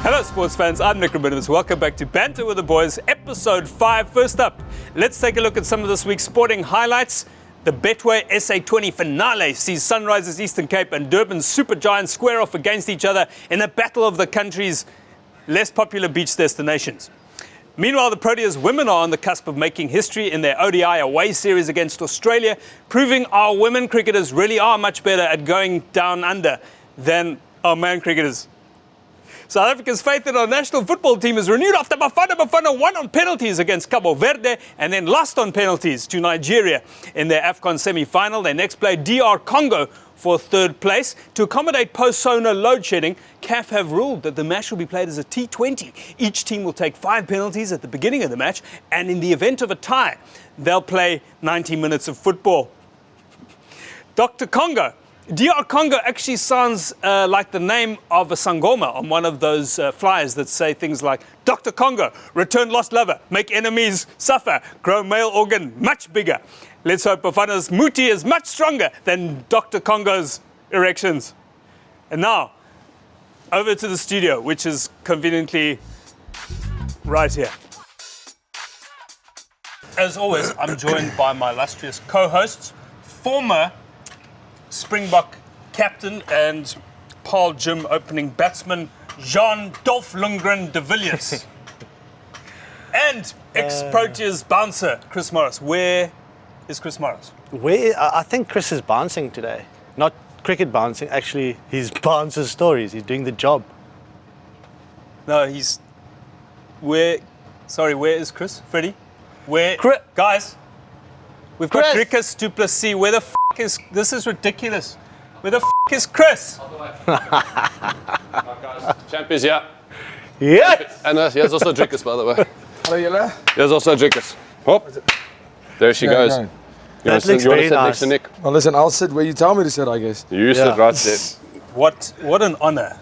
Hello sports fans, I'm Nik Rabinowitz. Welcome back to Banter with the Boys, Episode 5. First up, let's take a look at some of this week's sporting highlights. The Betway SA20 finale sees Sunrisers Eastern Cape and Durban Super Giants square off against each other in a battle of the country's less popular beach destinations. Meanwhile, the Proteas women are on the cusp of making history in their ODI away series against Australia, proving our women cricketers really are much better at going down under than our man cricketers. South Africa's faith in our national football team is renewed after Bafana won on penalties against Cabo Verde and then lost on penalties to Nigeria in their AFCON semi-final. They next play DR Congo for third place. To accommodate post-solar load shedding, CAF have ruled that the match will be played as a T20. Each team will take 5 penalties at the beginning of the match, and in the event of a tie, they'll play 90 minutes of football. Dr. Congo. DR Congo actually sounds like the name of a sangoma on one of those flyers that say things like, Dr. Congo, return lost lover, make enemies suffer, grow male organ much bigger. Let's hope Bafana's muti is much stronger than Dr. Congo's erections. And now, over to the studio, which is conveniently right here. As always, I'm joined by my illustrious co-hosts, former Springbok captain and Paarl Gym opening batsman Jean Dolph Lundgren de Villiers and ex-Proteas bouncer Chris Morris. Where is Chris Morris? I think Chris is bouncing today. Not cricket bouncing, actually he's bouncer stories. He's doing the job. No, he's... Where is Chris? Freddie? Guys, we've got Dricus Du Plessis. Where the f*** is... This is ridiculous. Where the f*** is Chris? Champ is here. Yes! And here's also Dricus, by the way. Hello, Yella. Here's also Dricus. Hop. There she goes. No. You want That to looks sit very next to nice. Nick? Well, listen, I'll sit where you tell me to sit, I guess. You sit right there. What an honor.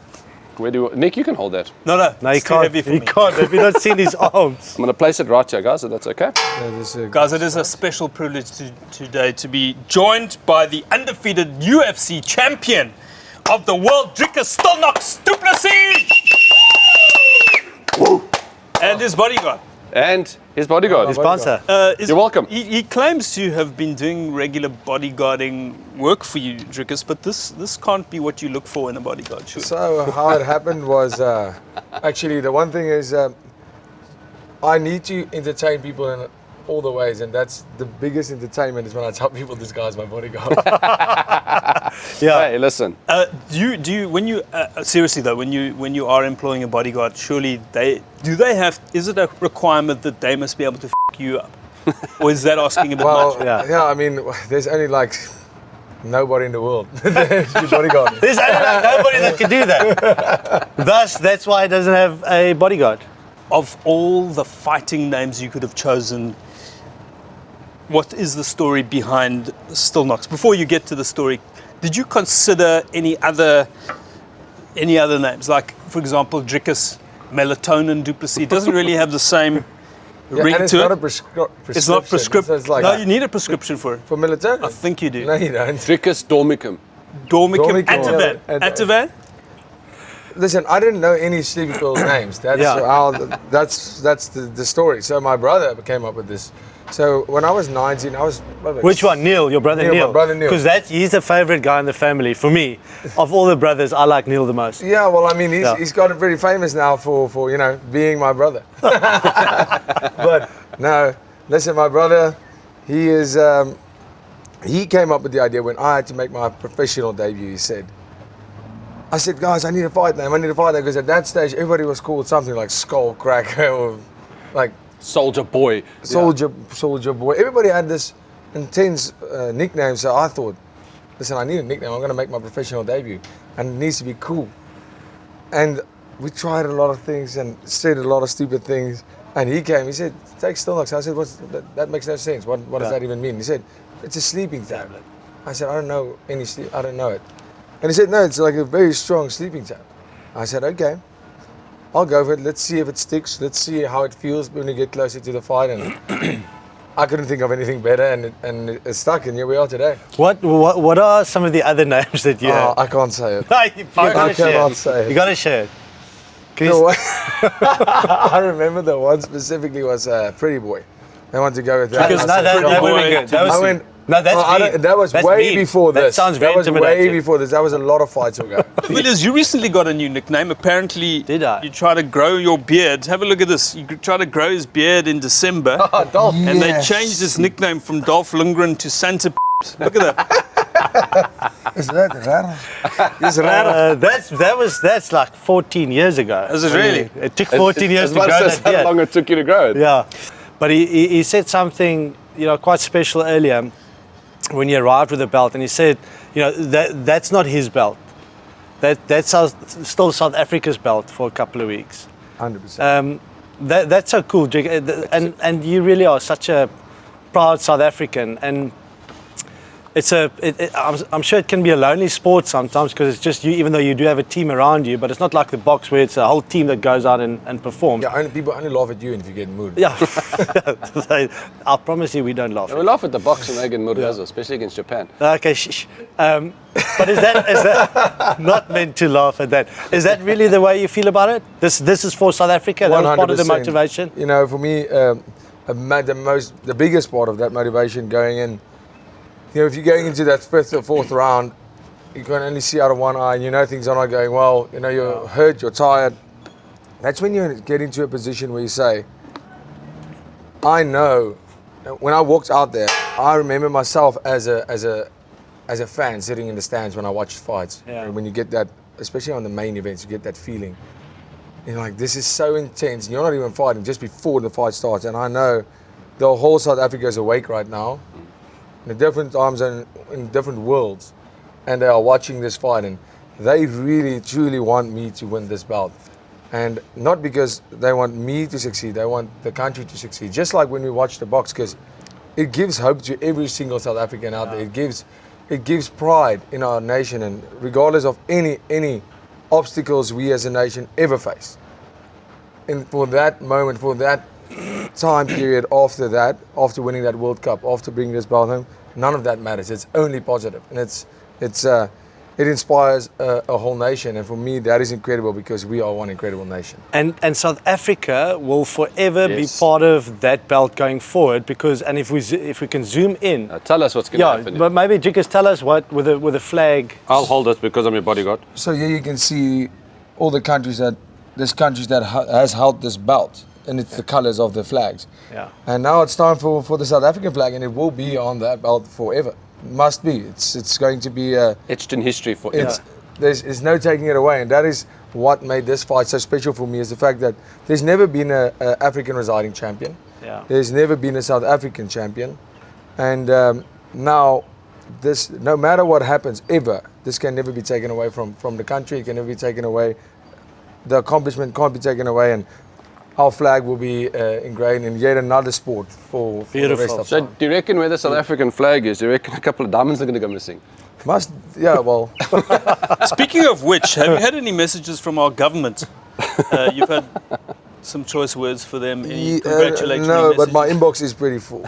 Nick, you can hold that. No, No, he it's too can't. heavy for He me. can't. Have you not seen his arms? I'm going to place it right here, guys, if that's okay. Yeah, this, Guys, it is a special privilege today to be joined by the undefeated UFC champion of the world, Dricus Du Plessis! And his bodyguard. And his bodyguard. His bouncer. You're welcome. He claims to have been doing regular bodyguarding work for you, Dricus, but this can't be what you look for in a bodyguard, sure. So how it happened was, actually the one thing is, I need to entertain people in all the ways, and that's the biggest entertainment is when I tell people this guy's my bodyguard. Yeah. Hey, listen. Do you when you seriously though, when you are employing a bodyguard, surely is it a requirement that they must be able to f*** you up? Or is that asking a bit Well, much? yeah, I mean, there's only like nobody in the world that's your bodyguard. There's nobody that can do that. Thus, that's why he doesn't have a bodyguard. Of all the fighting names you could have chosen, what is the story behind Still Knocks? Before you get to the story, did you consider any other names? Like, for example, Dricus Melatonin Du Plessis. It doesn't really have the same ring and it's to not it. a prescription. It's not prescription. It's like No, you need a prescription for it. for melatonin. I think you do. No, you don't. Dricus Dormicum. Dormicum, Dormicum. Ativan. Yeah. Ativan? Listen, I didn't know any sleeping pills names. That's that's the story. So my brother came up with this. So when I was 19, I was... Which one? Neil, your brother Neil. Neil, my brother Neil. Because he's the favorite guy in the family. For me, of all the brothers, I like Neil the most. Yeah, well, I mean, he's got very famous now for being my brother. But no, listen, my brother, he came up with the idea when I had to make my professional debut. I said, guys, I need a fight name. Because at that stage, everybody was called something like Skull Cracker or like Soldier Boy. Soldier Boy. Everybody had this intense nickname. So I thought, listen, I need a nickname. I'm going to make my professional debut, and it needs to be cool. And we tried a lot of things and said a lot of stupid things. And he came. He said, "Take Still Knocks." I said, that makes no sense. What does that even mean? He said, "It's a sleeping tablet." I said, "I don't know any sleep. I don't know it." And he said, "No, it's like a very strong sleeping tablet." I said, "Okay, I'll go for it. Let's see if it sticks. Let's see how it feels when we get closer to the fight." And I couldn't think of anything better, and it stuck, and here we are today. What are some of the other names that you have? I can't say it. You I cannot say it. You gotta share it. The one, I remember the one specifically was Pretty Boy. They wanted to go with that. Because No, that would be good. That was, I went, no, that's I mean. don't- that was That's way mean. before That this. sounds very That was way intimidating. before this. That was a lot of fights ago. Villiers, you recently got a new nickname. Apparently, Did I? you try to grow your beard. Have a look at this. You try to grow his beard in December, Dolph. and they Yes. changed his nickname from Dolph Lundgren to Santa. Look at that. Is that rare? It's rare. That's like 14 years ago. Is it really? It took 14 years As to much grow as that how long beard. it took you to grow it. Yeah, but he said something, you know, quite special earlier when he arrived with the belt, and he said, you know, that's not his belt. That's still South Africa's belt for a couple of weeks. 100%. That's so cool, Jig. And you really are such a proud South African, and I'm sure it can be a lonely sport sometimes because it's just you, even though you do have a team around you, but it's not like the box where it's a whole team that goes out and performs. Yeah, people only laugh at you if you get in mood. Yeah. I promise you we don't laugh. We laugh at the box and they get mood, especially against Japan. Okay, shh. But is that not meant to laugh at that? Is that really the way you feel about it? This is for South Africa? That was part of the 100%. motivation? You know, for me, the biggest part of that motivation going in, you know, if you're going into that fifth or fourth round, you can only see out of one eye and you know things are not going well, you know, you're hurt, you're tired. That's when you get into a position where you say, I know, when I walked out there, I remember myself as a fan sitting in the stands when I watched fights. Yeah. And when you get that, especially on the main events, you get that feeling. You're like, this is so intense. And you're not even fighting just before the fight starts. And I know the whole South Africa is awake right now, in different times and in different worlds. And they are watching this fight. And they really, truly want me to win this belt. And not because they want me to succeed, they want the country to succeed. Just like when we watch the box, because it gives hope to every single South African out there. It gives pride in our nation, and regardless of any obstacles we as a nation ever face. And for that moment, for that time period after winning that World Cup, after bringing this belt home, none of that matters. It's only positive, and it inspires a whole nation. And for me, that is incredible because we are one incredible nation. And South Africa will forever be Yes. part of that belt going forward because, and if we can zoom in, Tell us what's going to happen. but maybe Dricus, tell us what with a flag. I'll hold it because I'm your bodyguard. So here you can see all the countries that has held this belt, and it's the colors of the flags. Yeah. And now it's time for the South African flag, and it will be on that belt forever. Must be. It's going to be. Etched in history forever. There's no taking it away, and that is what made this fight so special for me. Is the fact that there's never been a African residing champion. Yeah. There's never been a South African champion, and now this, no matter what happens ever, this can never be taken away from the country. It can never be taken away. The accomplishment can't be taken away, and our flag will be ingrained in yet another sport for the rest Beautiful. of So time. do you reckon where the South African flag is, do you reckon a couple of diamonds are going to go missing? Well, Speaking of which, have you had any messages from our government? You've had some choice words for them. Any congratulatory no, but messages? my inbox is pretty full.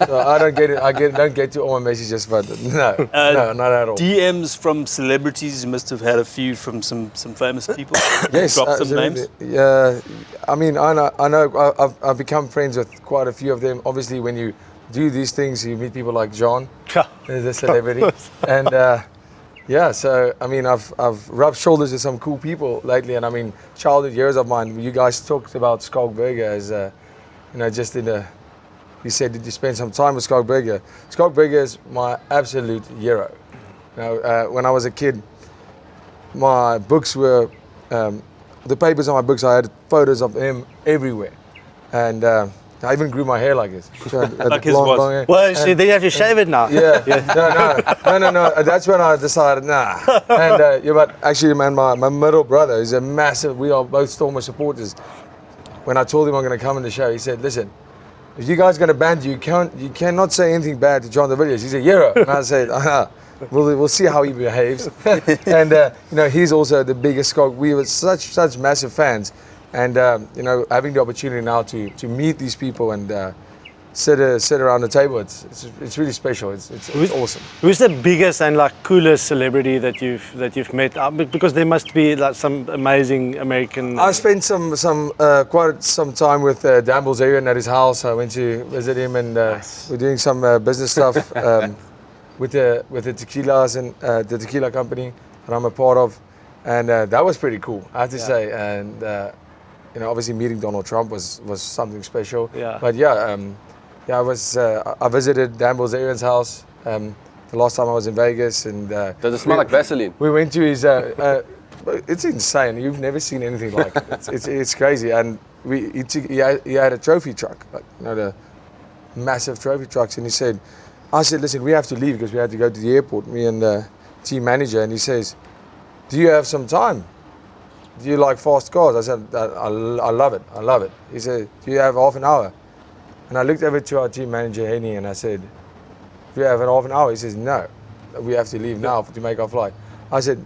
So I don't get it. don't get to all my messages, but no, not at all. DMs from celebrities. You must have had a few from some famous people. Yes, Drop some names. absolutely. Yeah, I mean, I know. I've become friends with quite a few of them. Obviously, when you do these things, you meet people like John, the celebrity, and yeah. So I mean, I've rubbed shoulders with some cool people lately, and I mean, childhood years of mine. You guys talked about Skalkberger as, just in a. You said, did you spend some time with Skalkberger? Skalkberger is my absolute hero. When I was a kid, my books were. The papers on my books, I had photos of him everywhere, and I even grew my hair like this. So I had Like his long was. hair. Well, see, then you have to shave it now. Yeah. No. That's when I decided, nah. And but actually, man, my middle brother is a massive. We are both Stormer supporters. When I told him I'm going to come on the show, he said, "Listen, if you guys are going to ban you cannot say anything bad to John de Villiers. He's a hero." And I said, we'll see how he behaves. And he's also the biggest Skalk. We were such massive fans, and having the opportunity now to meet these people and sit around the table. It's really special. It's awesome. Who's the biggest and like coolest celebrity that you've met? Because there must be like some amazing American. I spent quite some time with Dan Bilzerian at his house. I went to visit him, and we're doing some business stuff with the tequilas and the tequila company that I'm a part of, and that was pretty cool, I have to say. And obviously meeting Donald Trump was something special. Yeah. But I visited Dan Bilzerian's house the last time I was in Vegas, and Does it smell like Vaseline? we went to his. It's insane. You've never seen anything like it. It's crazy. And he had a trophy truck, like the massive trophy trucks, and I said, listen, we have to leave because we had to go to the airport. Me and the team manager, and he says, do you have some time? Do you like fast cars? I said, I love it. I love it. He said, do you have half an hour? And I looked over to our team manager, Henny, and I said, do you have half an hour? He says, no, we have to leave now to make our flight. I said,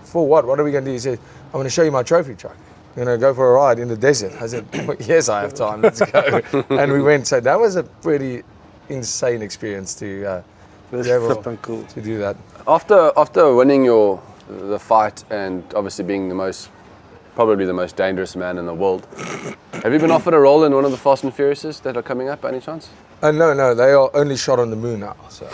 for what? What are we going to do? He said, I'm going to show you my trophy truck. We're going to go for a ride in the desert. I said, yes, I have time. Let's go. And we went. So that was a pretty insane experience to be able cool to do that. After winning the fight and obviously being probably the most dangerous man in the world, have you been offered a role in one of the Fast and Furiouses that are coming up by any chance? No, they are only shot on the moon now. So.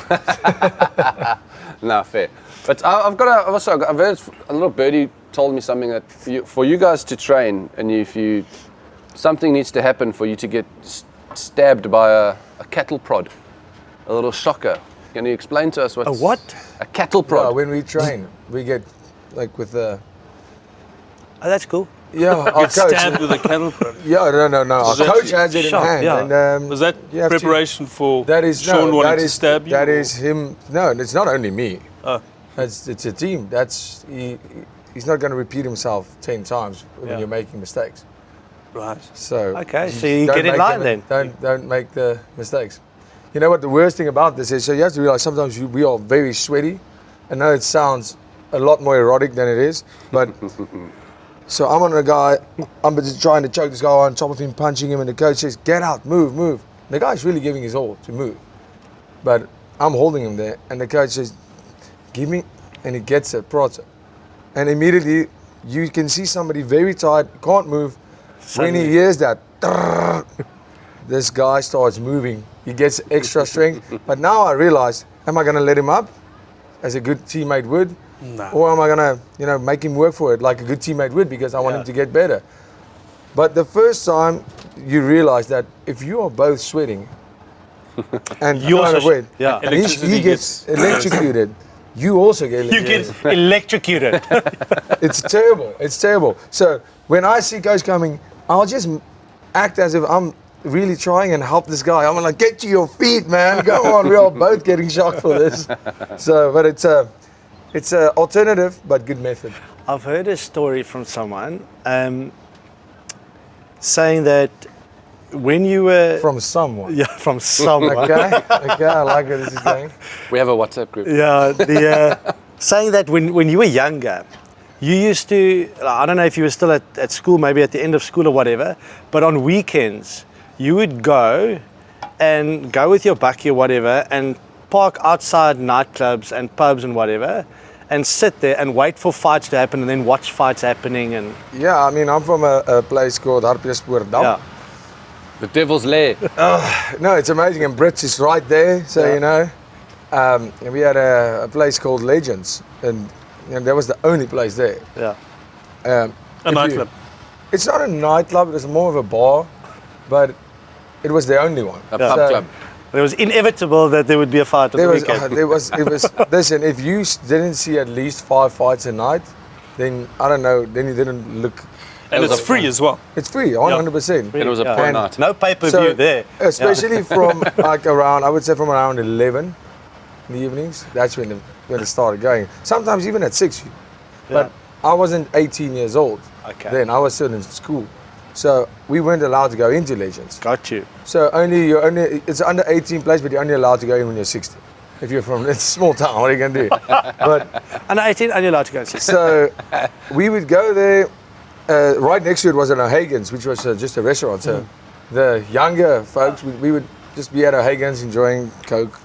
No, fair. But I've heard a little birdie told me something that for you guys to train, and something needs to happen for you to get stabbed by a cattle prod, a little shocker. Can you explain to us what? A what? A cattle prod. Yeah, when we train, we get like with the. Oh, that's cool. Yeah, our coach. Stabbed with a cattle prod. Yeah, no. Our coach has it in Shock, hand. yeah. And, Was that you have preparation for That is Sean no, wanting that to is, stab you? That is him. No, it's not only me. Oh. It's a team. He's not going to repeat himself 10 times when you're making mistakes. Right. So Okay, so you don't get in make line them- then. Don't make the mistakes. You know what the worst thing about this is? So you have to realize sometimes we are very sweaty. I know it sounds a lot more erotic than it is, but so I'm on a guy. I'm just trying to choke this guy on top of him, punching him, and the coach says, "Get out, move." The guy's really giving his all to move, but I'm holding him there, and the coach says, "Give me," and he gets it, prods it, and immediately you can see somebody very tired, can't move. When he hears that, this guy starts moving. He gets extra strength. But now I realize, am I going to let him up as a good teammate would? No. Or am I going to, make him work for it like a good teammate would because I want him to get better? But the first time you realize that if you are both sweating and You kind also of wet, yeah. and he gets electrocuted, you also get You get electrocuted. It's terrible. It's terrible. So when I see guys coming, I'll just act as if I'm really trying and help this guy. I'm like, get to your feet, man. Go on. We're all both getting shocked for this. So, but it's a alternative but good method. I've heard a story from someone saying that when you were From someone. yeah, from someone. Okay. I like where this is going. We have a WhatsApp group. Yeah, saying that when you were younger, you used to, I don't know if you were still at school, maybe at the end of school or whatever, but on weekends, you would go with your bakkie or whatever and park outside nightclubs and pubs and whatever and sit there and wait for fights to happen and then watch fights happening and... Yeah, I mean, I'm from a place called Hartbeespoortdam. Yeah. The Devil's Lair. No, it's amazing, and Brits is right there, so and we had a place called Legends, and that was the only place there. Yeah. A nightclub. It's not a nightclub, it was more of a bar, but it was the only one. A pub club. It was inevitable that there would be a fight on the weekend. It was, listen, if you didn't see at least 5 fights a night, then, I don't know, then you didn't look. And it's free as well. It's free, 100%. It was a poor night. No pay-per-view So, there. Especially from like around, I would say from around 11 in the evenings. That's when it started going. Sometimes even at 6. But I wasn't 18 years old. Okay. Then I was still in school. So we weren't allowed to go into Legends. Got you. So it's under 18 place, but you're only allowed to go in when you're 60. If you're from, it's a small town, what are you going to do? But Under 18, are you allowed to go? so we would go there. Right next to it was an O'Hagan's, which was just a restaurant. So the younger folks, we would just be at O'Hagan's enjoying Coke,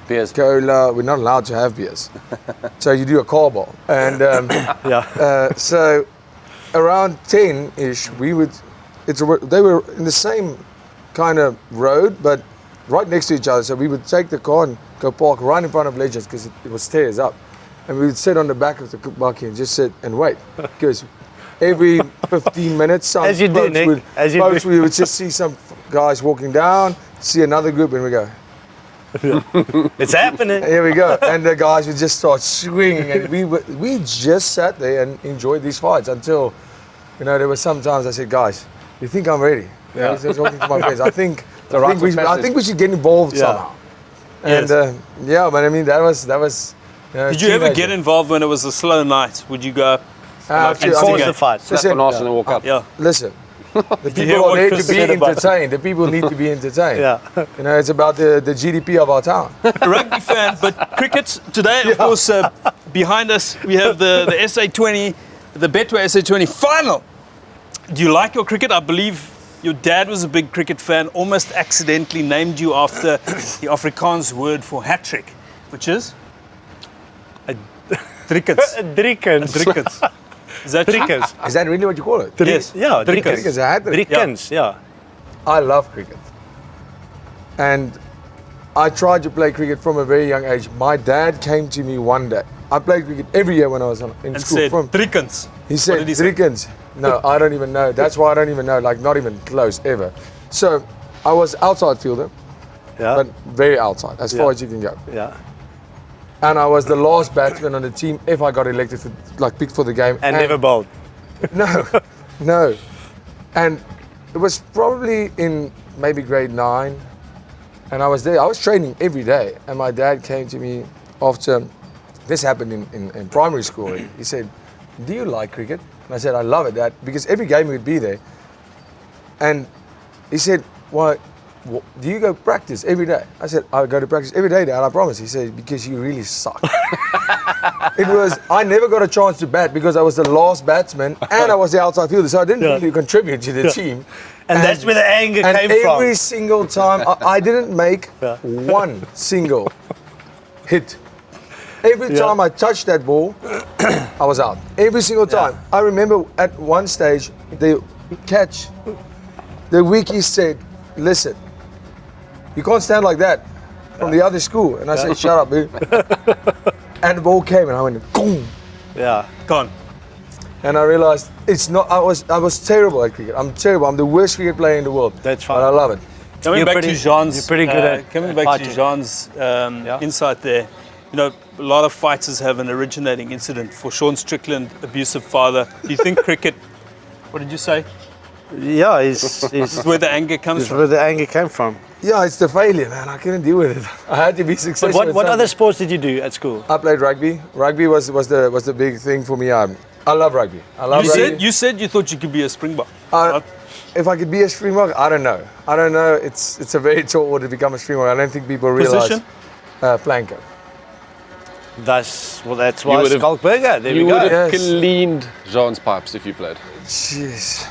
Beers. Cola. We're not allowed to have beers. So you do a car ball. And so around 10-ish, they were in the same kind of road, but right next to each other. So we would take the car and go park right in front of Legends because it was stairs up. And we would sit on the back of the bakkie and just sit and wait. Because every 15 minutes, some As you do, folks Nick. would, As you folks, do. we would just see some guys walking down, see another group, and we go, It's happening. here we go. And the guys would just start swinging. And we just sat there and enjoyed these fights until, there were some times I said, guys, you think I'm ready? I was talking to my friends. I think we should get involved somehow. And Yes. but I mean, that was. Did you ever get involved when it was a slow night? Would you go? And cause the fight. Slap on arse and then walk out. Yeah. Listen, the hear people what are there Chris to be said about it? entertained. The people need to be entertained. Yeah. It's about the GDP of our town. A rugby fan, but cricket today, of course, behind us we have the SA20, the Betway SA20 final. Do you like your cricket? I believe your dad was a big cricket fan, almost accidentally named you after the Afrikaans word for hat-trick, which is? Drickens. Drickens. Is that true? Drickens. Is that really what you call it? Yes. Yeah, Cricket is a hat-trick. Drickens, yeah. I love cricket. And I tried to play cricket from a very young age. My dad came to me one day. I played cricket every year when I was in And school. said, Drickens. He said, did he say? Drickens. No, I don't even know. That's why I don't even know, like not even close ever. So I was outside fielder, Yeah. but very outside, as far as you can go. Yeah. And I was the last batsman on the team if I got elected, picked for the game. And never bowled. No. And it was probably in maybe grade 9. And I was there. I was training every day. And my dad came to me after, this happened in primary school. He said, do you like cricket? And I said, I love it, Dad. Because every game we'd be there. And he said, why? Do you go practice every day? I said, I go to practice every day, Dad, I promise. He said, because you really suck. I never got a chance to bat because I was the last batsman and I was the outside fielder, so I didn't really contribute to the team. And that's where the anger came from. Every single time, I didn't make one single hit. Every time I touched that ball, I was out. Every single time. I remember at one stage, the wiki said, listen, you can't stand like that from the other school. And I said, shut up, dude. And the ball came and I went, boom. Yeah. Gone. And I realized it's not, I was terrible at cricket. I'm terrible. I'm the worst cricket player in the world. That's fine. But I love it. Coming back to Jean's, you're pretty good at coming back to fighting. Jean's insight there. A lot of fighters have an originating incident. For Sean Strickland, abusive father. Do you think cricket? What did you say? Yeah, This is where the anger comes from. where the anger came from. Yeah, it's the failure, man. I couldn't deal with it. I had to be successful. But what other sports did you do at school? I played rugby. Rugby was the big thing for me. I love rugby. I love rugby. You said you thought you could be a Springbok. If I could be a Springbok, I don't know. It's a very tall order to become a Springbok. I don't think people realize. Position? Flanker. That's why would've- Skalkberger. There we You go. would have Yes. cleaned Jean's pipes if you played. Jeez.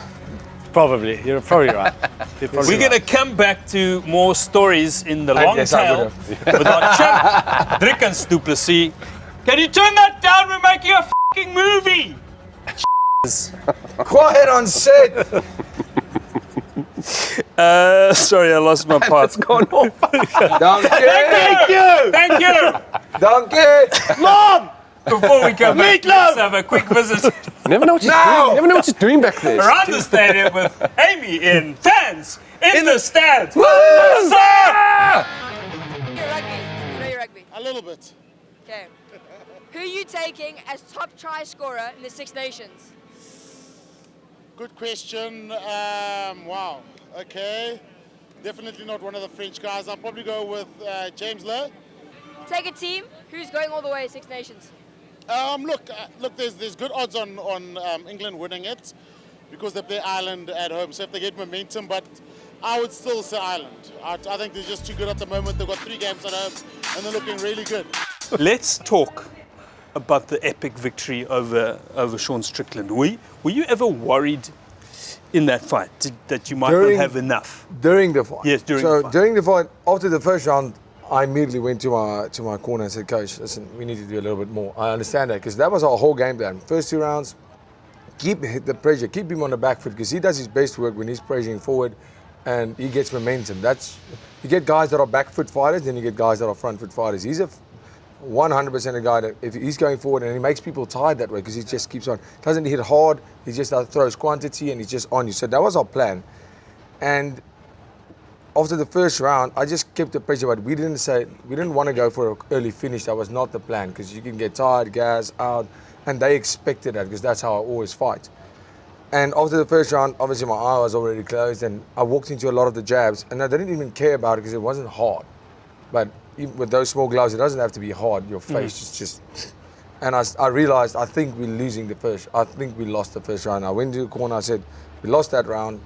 Probably. You're probably right. We're going to come back to more stories in the long yes, I tail would with our champ, Dricus Du Plessis. Can you turn that down? We're making a fucking movie. Quiet on set. Sorry, I lost my part. Gone off. Donkey. Thank you. Donkey. Mom! Before we come back, let's have a quick visit You never know what she's doing. You never know what she's doing back there. around the stadium with Amy in fans in the stands. Woo! Sir! You're rugby. You know your rugby. A little bit. Okay. Who are you taking as top try scorer in the Six Nations? Good question. Wow. Okay. Definitely not one of the French guys. I'll probably go with James Lowe. Take a team. Who's going all the way to Six Nations? Look. There's good odds on England winning it because they play Ireland at home. So if they get momentum, but I would still say Ireland. I think they're just too good at the moment. They've got 3 games at home and they're looking really good. Let's talk about the epic victory over Sean Strickland. Were you ever worried in that fight that you might not have enough? During the fight. Yes, during so the fight. during the fight, after the first round, I immediately went to my corner and said, Coach, listen, we need to do a little bit more. I understand that because that was our whole game plan. First 2 rounds, keep the pressure, keep him on the back foot because he does his best work when he's pressuring forward and he gets momentum. You get guys that are back foot fighters, then you get guys that are front foot fighters. He's a 100% a guy that if he's going forward and he makes people tired that way because he just keeps on, doesn't hit hard, he just throws quantity and he's just on you. So that was our plan. And after the first round, I just kept the pressure, but we didn't want to go for an early finish. That was not the plan because you can get tired, gas out, and they expected that because that's how I always fight. And after the first round, obviously my eye was already closed and I walked into a lot of the jabs and I didn't even care about it because it wasn't hard. But even with those small gloves, it doesn't have to be hard. Your face is just... And I realized, I think we lost the first round. I went to the corner, I said, we lost that round.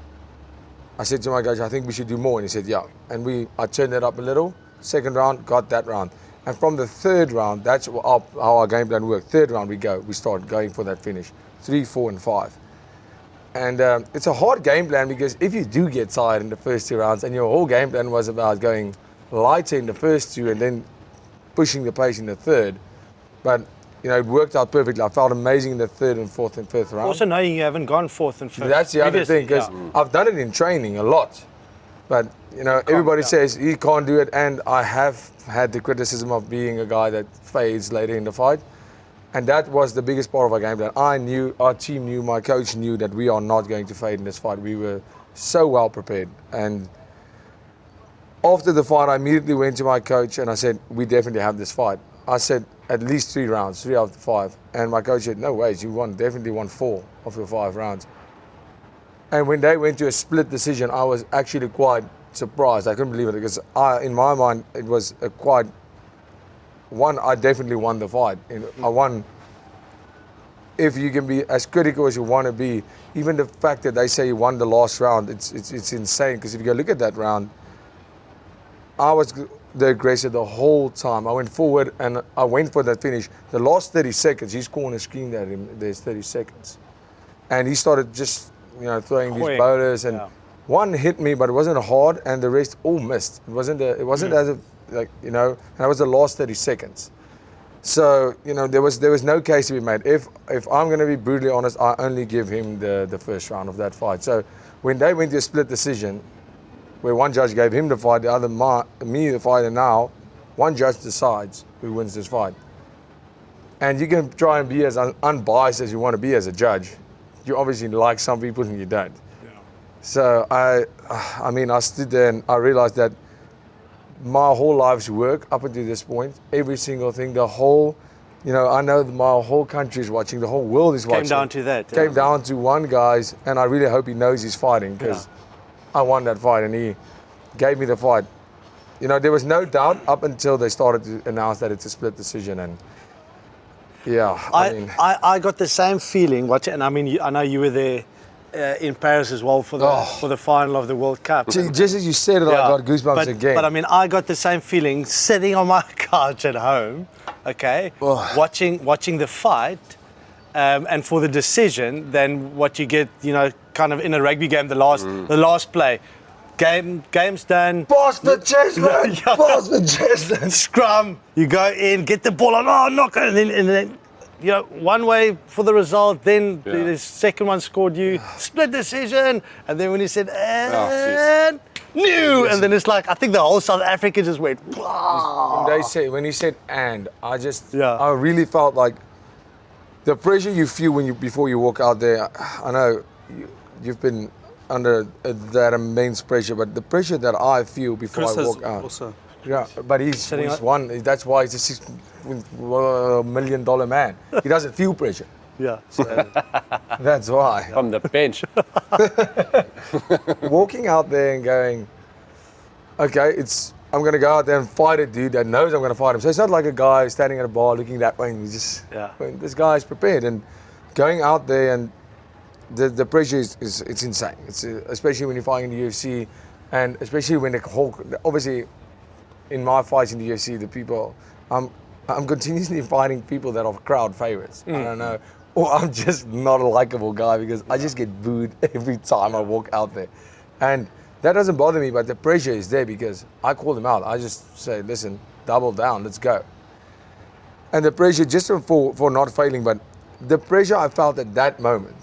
I said to my coach, I think we should do more. And he said, yeah. And I turned it up a little. Second round, got that round. And from the third round, that's how our game plan worked. Third round, we start going for that finish. 3, 4, and 5. And it's a hard game plan because if you do get tired in the first 2 rounds and your whole game plan was about going lighter in the first 2 and then pushing the pace in the third, but it worked out perfectly. I felt amazing in the 3rd and 4th and 5th round. Also knowing you haven't gone 4th and 5th. That's the other thing, because I've done it in training a lot. But, everybody says you can't do it, and I have had the criticism of being a guy that fades later in the fight. And that was the biggest part of our game plan. I knew, our team knew, my coach knew that we are not going to fade in this fight. We were so well prepared. And after the fight, I immediately went to my coach and I said, we definitely have this fight. I said, at least 3 rounds, 3 out of 5. And my coach said, no ways, you definitely won 4 of your 5 rounds. And when they went to a split decision, I was actually quite surprised. I couldn't believe it because in my mind, it was I definitely won the fight. I won. If you can be as critical as you want to be, even the fact that they say you won the last round, it's insane. Because if you go look at that round, I was the aggressor the whole time. I went forward and I went for that finish. The last 30 seconds, his corner screamed at him, there's 30 seconds. And he started just, throwing these bowlers and one hit me, but it wasn't hard and the rest all missed. It wasn't as if, and that was the last 30 seconds. So, there was no case to be made. If I'm going to be brutally honest, I only give him the first round of that fight. So when they went to a split decision, where one judge gave him the fight, the other me the fight, and now one judge decides who wins this fight. And you can try and be as unbiased as you want to be as a judge. You obviously like some people and you don't. Yeah. So I stood there and I realized that my whole life's work up until this point, every single thing, the whole, I know my whole country is watching, the whole world is watching. Came down to that. Came down to one guy's, and I really hope he knows he's fighting because I won that fight and he gave me the fight. There was no doubt up until they started to announce that it's a split decision. And I got the same feeling. And I know you were there in Paris as well for the final of the World Cup. Just as you said it, I got goosebumps again. But I got the same feeling sitting on my couch at home, watching the fight. And for the decision, then what you get, kind of in a rugby game, the last play, game's done. Pass for Chessman, pass for Chessman. Scrum, you go in, get the ball on, knock it, and then one way for the result. Then the second one scored you split decision, and then when he said and new, and then it's like I think the whole South Africa just went. When he said and, I really felt like. The pressure you feel before you walk out there, I know you've been under that immense pressure, but the pressure that I feel before I walk out. Also. Yeah, but he's one. That's why he's a $6 million man. He doesn't feel pressure. Yeah. So that's why. From the bench. Walking out there and going, okay, I'm going to go out there and fight a dude that knows I'm going to fight him. So it's not like a guy standing at a bar looking that way. And this guy is prepared. And going out there and the pressure it's insane. It's especially when you're fighting in the UFC, and especially when obviously in my fights in the UFC, the people I'm continuously fighting people that are crowd favorites. I don't know or I'm just not a likable guy because I just get booed every time I walk out there. And that doesn't bother me, but the pressure is there because I call them out. I just say, listen, double down, let's go. And the pressure, just for not failing, but the pressure I felt at that moment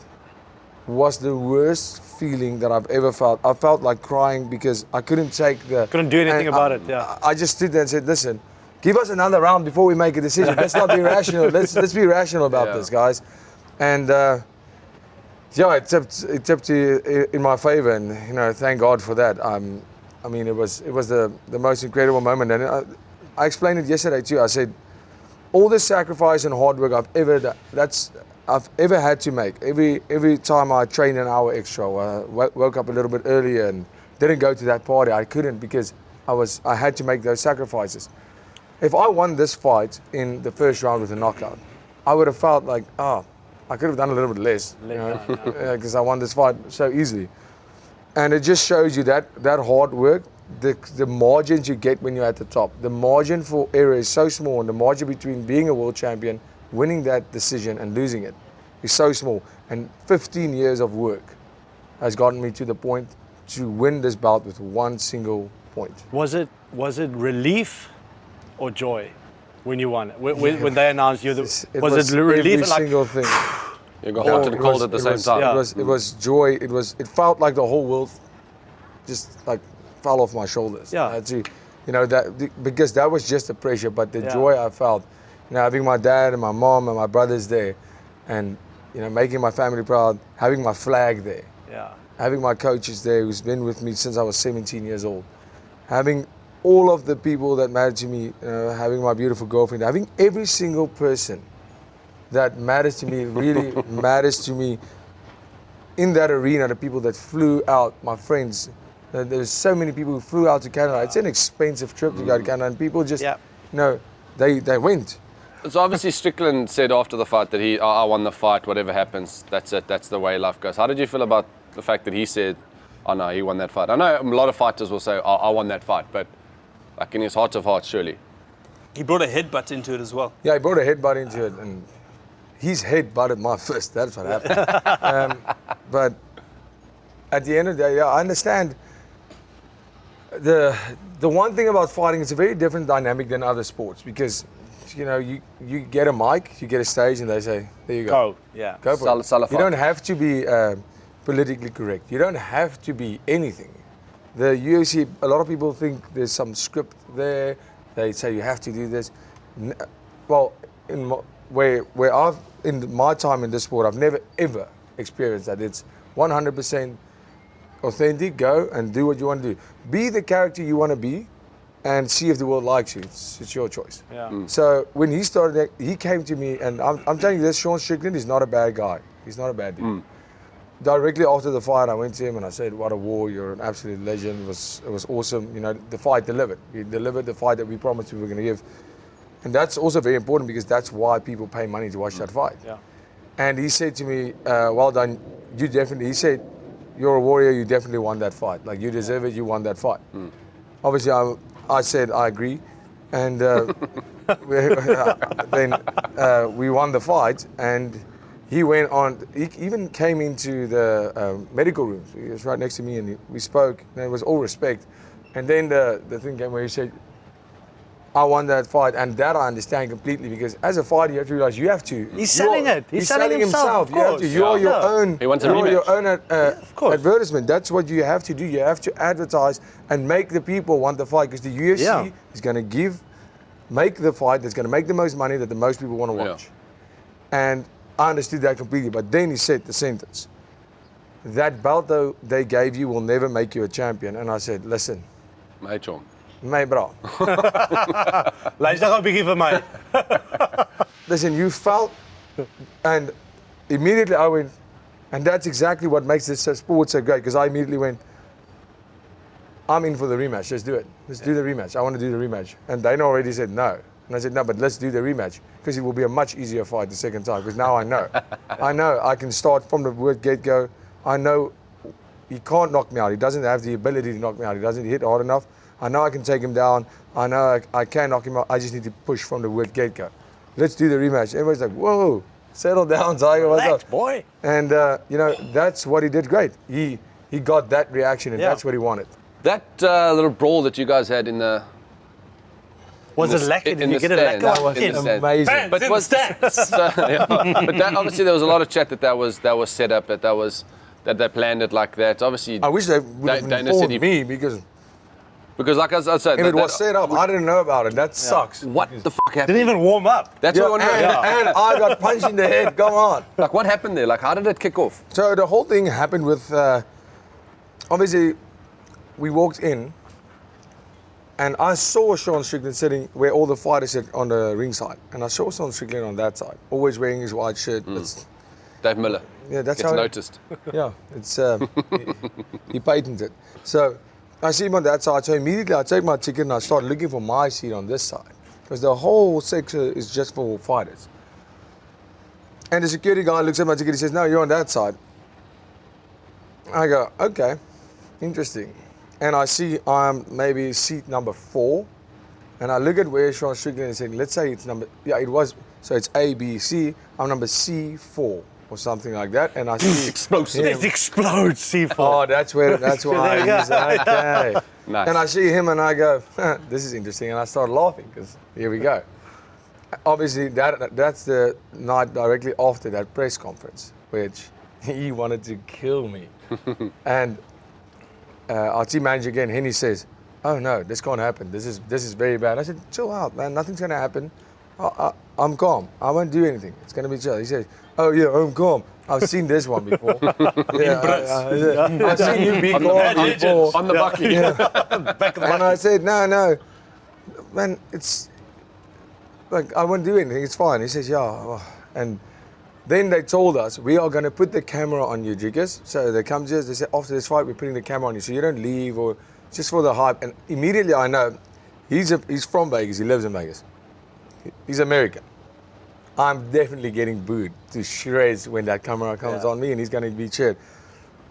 was the worst feeling that I've ever felt. I felt like crying because I couldn't Couldn't do anything about it, yeah. I just stood there and said, listen, give us another round before we make a decision. Let's not be rational. Let's be rational about this, guys. And yeah, it tipped in my favor, and thank God for that. I mean, it was the most incredible moment, and I explained it yesterday too. I said, all the sacrifice and hard work I've ever had to make. Every time I trained an hour extra, woke up a little bit earlier and didn't go to that party. I couldn't because I had to make those sacrifices. If I won this fight in the first round with a knockout, I would have felt like, I could have done a little bit less, because I won this fight so easily. And it just shows you that hard work, the margins you get when you're at the top. The margin for error is so small, and the margin between being a world champion, winning that decision and losing it is so small. And 15 years of work has gotten me to the point to win this bout with one single point. Was it relief or joy when you won? When they announced you, was it relief? Every single thing. You got hot and cold at the same time. Yeah. It was joy. It felt like the whole world just like fell off my shoulders. Yeah. Because that was just the pressure, but the joy I felt, having my dad and my mom and my brothers there, and making my family proud, having my flag there, having my coaches there who's been with me since I was 17 years old, having all of the people that matter to me, having my beautiful girlfriend, having every single person that matters to me, really matters to me in that arena, the people that flew out, my friends. There's so many people who flew out to Canada. It's an expensive trip to go to Canada, and people just, they went. So obviously Strickland said after the fight that I won the fight, whatever happens, that's it, that's the way life goes. How did you feel about the fact that he said, oh no, he won that fight? I know a lot of fighters will say, oh, I won that fight, but like in his heart of hearts, surely. He brought a headbutt into it as well. Yeah, he brought a headbutt into it, and his head butted my fist. That's what happened. But at the end of the day, I understand. The one thing about fighting, it's a very different dynamic than other sports because, you get a mic, you get a stage, and they say, there you go. Go for it. You don't have to be politically correct. You don't have to be anything. The UFC, a lot of people think there's some script there. They say you have to do this. Well, where I've in my time in this sport, I've never ever experienced that. It's 100% authentic. Go and do what you want to do. Be the character you want to be, and see if the world likes you. It's your choice. So when he started, he came to me, and I'm telling you this: Sean Strickland is not a bad guy. He's not a bad dude. Directly after the fight, I went to him and I said, "What a war! You're an absolute legend. It was awesome. The fight delivered. He delivered the fight that we promised we were going to give." And that's also very important because that's why people pay money to watch that fight. And he said to me, well done, he said, you're a warrior, you definitely won that fight. Like, you deserve it, you won that fight. Obviously, I said, I agree. And then we won the fight, and he went on, he even came into the medical room. He was right next to me, and we spoke, and it was all respect. And then the thing came where he said, I won that fight, and that I understand completely because as a fighter, you have to realize you have to. He's selling it. He's selling himself. You have to. You're your own. He wants a rematch. Your own advertisement. That's what you have to do. You have to advertise and make the people want the fight because the UFC is going to make the fight that's going to make the most money that the most people want to watch. And I understood that completely. But then he said the sentence: "That belt though they gave you will never make you a champion." And I said, "Listen, mate, John. My bro. Luister gou 'n bietjie vir my. Listen, you felt, and immediately I went, and that's exactly what makes this sport so great, because I immediately went, I'm in for the rematch, let's do it. Let's do the rematch, I want to do the rematch. And Dana already said no. And I said, no, but let's do the rematch, because it will be a much easier fight the second time, because now I know. I can start from the word get-go. I know he can't knock me out. He doesn't have the ability to knock me out. He doesn't hit hard enough. I know I can take him down. I know I can knock him out. I just need to push from the word get-go. Let's do the rematch. Everybody's like, whoa, Settle down, Tiger. What's Relax, up? boy. And, that's what he did great. He got that reaction, and that's what he wanted. That little brawl that you guys had in the Was it lacquer? Did you get a lacquer? That was in the stand. amazing. Fans in the stands. But that, obviously there was a lot of chat that was set up, that they planned it like that. Obviously, I wish they would have Dana said informed me because like I said, if it was set up, I didn't know about it. That sucks. what the fuck happened? Didn't even warm up. That's Yeah, what I wonder. and I got punched in the head. Come on. Like, what happened there? Like, how did it kick off? So the whole thing happened with, obviously, we walked in, and I saw Sean Strickland sitting where all the fighters sit on the ringside, and I saw Sean Strickland on that side, always wearing his white shirt. It's- Dave Miller. Yeah, that's Gets how noticed. Yeah, it's he patented. So I see him on that side. So immediately I take my ticket and I start looking for my seat on this side, because the whole section is just for fighters. And the security guy looks at my ticket. He says, "No, you're on that side." I go, "Okay, interesting." And I see I'm maybe seat number 4, and I look at where Sean Strickland is sitting. Let's say it's it was. So it's A, B, C. I'm number C4 or something like that. And I see Explosive. It explodes, C4. Oh, that's why There you I go. use that. Okay. Nice. And I see him and I go, this is interesting. And I start laughing because here we go. Obviously, that's the night directly after that press conference, which he wanted to kill me. And our team manager again, Henny, says, "Oh no, this can't happen. This is very bad." I said, "Chill out, man. Nothing's going to happen. I'm calm. I won't do anything. It's going to be chill." He says, "Oh yeah, I'm calm. I've seen this one before. I've seen you be calm before." On the bucky. And I said, no, man, it's like, I won't do anything. It's fine. He says, "Yeah." Oh. And then they told us, "We are going to put the camera on you, Dricus." So they come to us, they said, "After this fight, we're putting the camera on you, so you don't leave or just for the hype." And immediately I know he's from Vegas. He lives in Vegas. He's American. I'm definitely getting booed to shreds when that camera comes on me, and he's going to be cheered.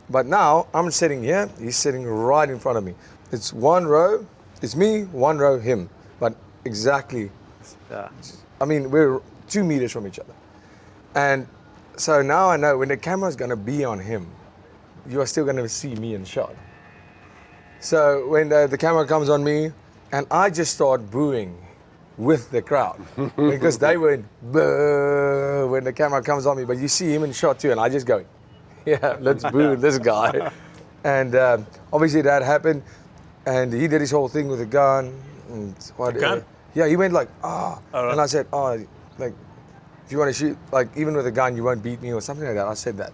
But now I'm sitting here. He's sitting right in front of me. It's one row. It's me, one row, him. But exactly. Yeah. I mean, we're 2 meters from each other. And so now I know when the camera's going to be on him, you are still going to see me in shot. So when the camera comes on me, and I just start booing with the crowd because they went boo when the camera comes on me, but you see him in shot too, and I just go, "Yeah, let's boo this guy." And obviously that happened, and he did his whole thing with a gun. And Gun? Yeah, he went like, "Ah," right. and I said, "Oh, like, if you want to shoot, like, even with a gun, you won't beat me," or something like that. I said that.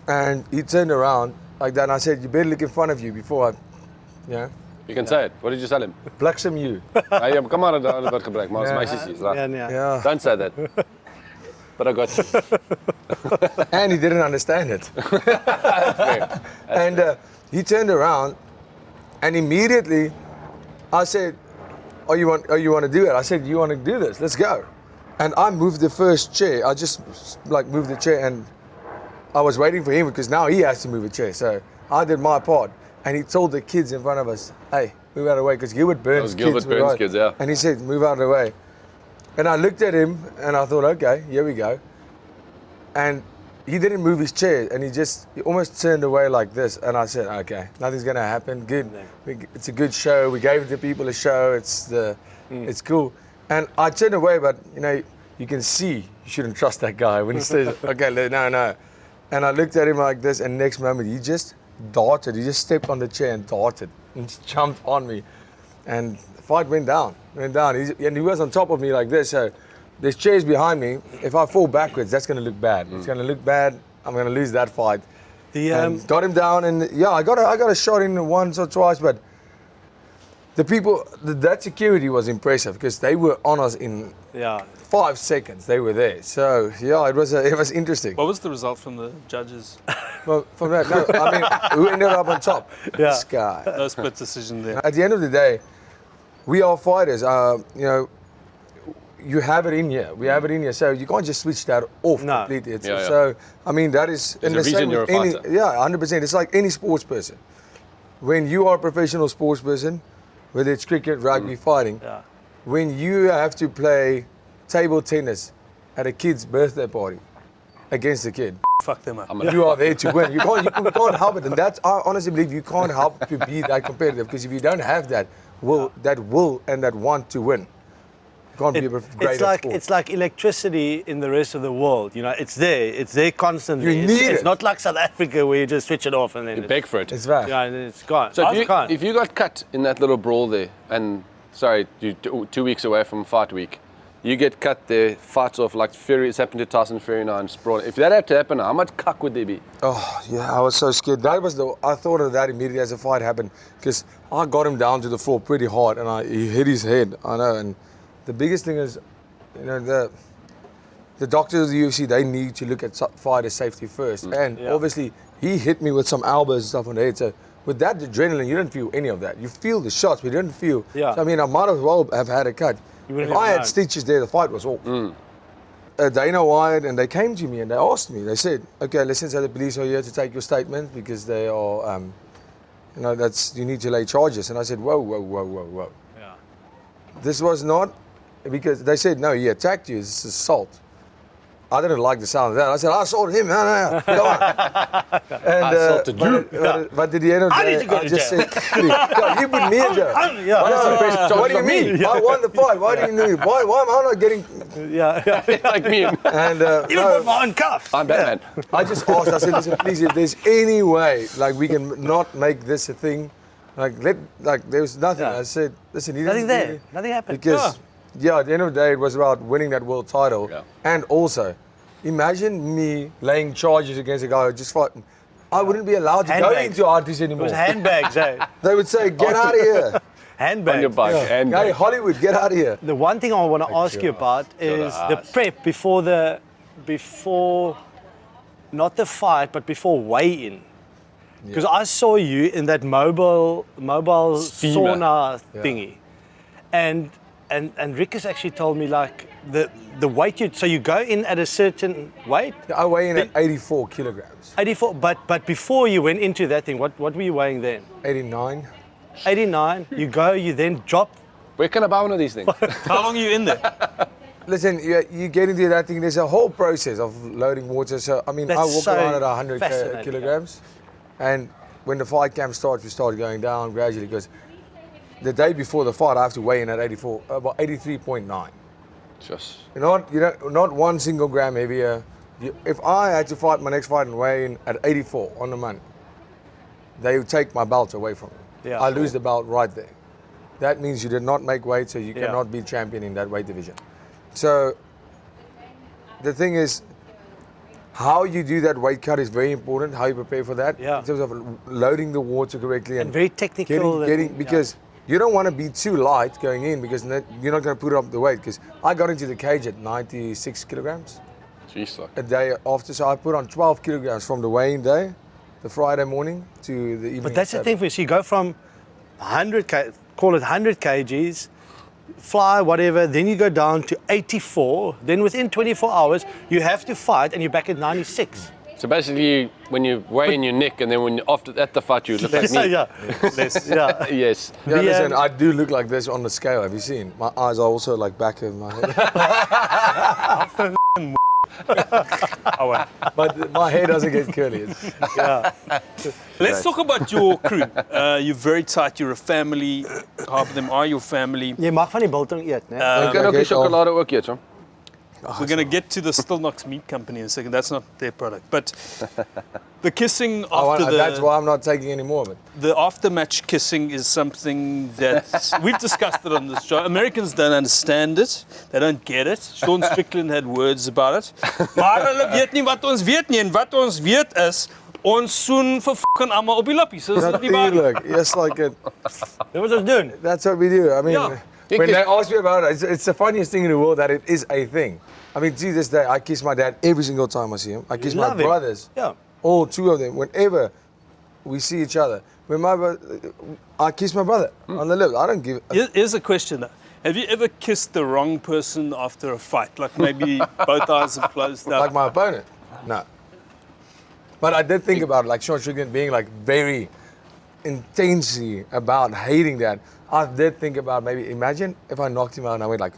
And he turned around like that, and I said, "You better look in front of you before I, You can say it. What did you tell him? bliksem you." Kom maar aan het gebruik, maar my sissies. Yeah. Don't say that. But I got you. And he didn't understand it. And he turned around, and immediately I said, "Oh, you want to do it?" I said, "You want to do this? Let's go." And I moved the first chair. I just like moved the chair, and I was waiting for him because now he has to move a chair. So I did my part, and he told the kids in front of us, "Hey, move out of the way," because Gilbert Burns' Gilbert kids were Burns' right. kids, yeah. And he said, "Move out of the way." And I looked at him, and I thought, "Okay, here we go." And he didn't move his chair, and he almost turned away like this. And I said, "Okay, nothing's gonna happen. Good, it's a good show. We gave the people a show. It's cool." And I turned away, but you can see you shouldn't trust that guy when he says, "Okay, no." And I looked at him like this, and next moment he just darted. He just stepped on the chair and darted and just jumped on me, and the fight went down. And he was on top of me like this. So there's chairs behind me. If I fall backwards, that's going to look bad. It's going to look bad. I'm going to lose that fight. And got him down, and I got a shot in once or twice, but the people, that security was impressive because they were on us in 5 seconds. They were there. So it was interesting. What was the result from the judges? Well, from that, no, I mean, who ended up on top? This guy. No split decision there. At the end of the day, we are fighters. You have it in here. We have it in here. So you can't just switch that off completely. So, I mean, that is... There's a reason you're a fighter. Yeah, 100%. It's like any sports person. When you are a professional sports person, whether it's cricket, rugby, fighting, when you have to play table tennis at a kid's birthday party, against the kid. Fuck them up. You are there to win. You can't help it, and that's I honestly believe you can't help to be that competitive because if you don't have that will and that want to win, you can't be great at sport. It's like electricity in the rest of the world. You know, it's there constantly. You need it's it. not like South Africa where you just switch it off and then You beg for it. It's right. yeah, and then it's gone. So Ours can't. if you got cut in that little brawl there, and sorry, you 2 weeks away from fight week, you get cut there, fights off like Fury. It's happened to Tyson Fury now and Sprawl. If that had to happen, how much cuck would there be? Oh yeah, I was so scared. I thought of that immediately as the fight happened because I got him down to the floor pretty hard and he hit his head. I know, and the biggest thing is, you know, the doctors of the UFC, they need to look at fighter safety first. And obviously he hit me with some elbows and stuff on the head. So with that adrenaline, you don't feel any of that. You feel the shots, but you don't feel. Yeah. So, I mean, I might as well have had a cut. If I had stitches there, the fight was off. Dana White and they came to me and they asked me. They said, "Okay, listen, so the police are here to take your statement because they are, you know, you need to lay charges." And I said, "Whoa. Yeah. This was not because they said no. He attacked you. It's assault." I didn't like the sound of that. I said, "I assaulted him. No, come on." And, I assaulted you. But at the end of the I day, need to go I to just jail. said, "No, you put me in jail." Yeah. What do you mean? I won the fight. Why do you need? Why am I not getting? Yeah. Like me. And Even no, put my own cuff. I'm Batman. I just asked. I said, "Listen, please, if there's any way, like we can not make this a thing, there was nothing." Yeah. I said, "Listen, he Nothing didn't do there. it." Nothing happened. Because, at the end of the day, it was about winning that world title. Yeah. And also, imagine me laying charges against a guy who just fought. I wouldn't be allowed to go Handbags. into artists It anymore. was handbags, eh? They would say, "Get out of here." Handbags. On your bike. And Hey, Hollywood, get out of here. The one thing I want to ask you about is the prep before not the fight, but before weigh-in. Because I saw you in that mobile Steamer. sauna thingy, and Dricus actually told me like the weight you go in at a certain weight, I weigh in at 84 kilograms. 84. But before you went into that thing, what were you weighing then? 89. 89. You then drop. where can I buy one of these things? How long are you in there? Listen, you get into that thing, there's a whole process of loading water. So, I mean, I That's walk so around at 100 fascinating, kilograms. And when the fight camp starts, we start going down gradually because the day before the fight, I have to weigh in at about 83.9. Just. Not one single gram heavier. If I had to fight my next fight and weigh in at 84 on the money, they would take my belt away from me. Yeah. I lose the belt right there. That means you did not make weight, so you Yeah. cannot be champion in that weight division. So the thing is, how you do that weight cut is very important. How you prepare for that Yeah. in terms of loading the water correctly And very technical getting and- because you don't want to be too light going in because you're not going to put up the weight. Because I got into the cage at 96 kilograms Jeez, like. a day after, so I put on 12 kilograms from the weigh-in day, the Friday morning, to the evening. But that's the Saturday. thing for you. So you go from 100 kgs, fly, whatever, then you go down to 84, then within 24 hours, you have to fight and you're back at 96. So basically, when you weigh in your neck, and then when after at the fight, you look like me. yeah. yeah. Yes. Yeah, The, listen, I do look like this on the scale. Have you seen? My eyes are also like back of my head. Oh, well. But my hair doesn't get curly. Let's talk about your crew. You're very tight. You're a family. Half of them are your family. Jy mag van die biltong eet, né? You can ook die chocolade ook eet, hoor. We're going to get to the Stillnox Meat Company in a second. That's not their product. But the kissing after that's why I'm not taking any more of it. the after-match kissing is something that we've discussed it on this show. Americans don't understand it. They don't get it. Sean Strickland had words about it. Maar hulle weet nie wat ons weet nie. En wat ons weet is, ons soen vir fucking almal op die lappies. Dis nie waar. Look, yes, like it. Dit wat ons doen. That's what we do. I mean, Yeah. when they ask me about it, it's the funniest thing in the world that it is a thing. I mean, to this day, I kiss my dad every single time I see him. I kiss my Love him. brothers, Yeah. all two of them, whenever we see each other. When I kiss my brother on the lips. I don't give. Here's a question though. Have you ever kissed the wrong person after a fight? Like maybe both eyes have closed up? Like my opponent? No. But I did think about it, like Sean Strickland being like very intensely about hating that. I did think about maybe, imagine if I knocked him out and I went like,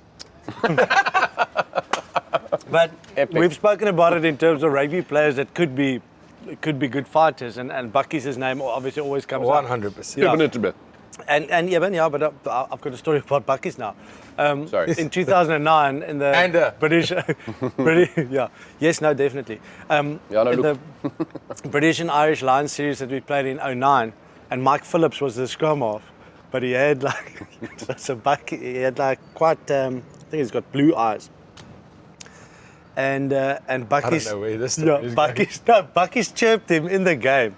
But Epic. we've spoken about it in terms of rugby players that could be good fighters, and Bucky's his name obviously always comes up. 100%. Yeah. Definitely. And but I've got a story about Bucky's now. Sorry. In 2009, in the And, British, yes, no, definitely. no, In look. the British and Irish Lions series that we played in 2009, and Mike Phillips was the scrum half, but he had like so Bucky, he had like quite, I think he's got blue eyes. And Bucky's, know where this story is Bucky's chirped him in the game.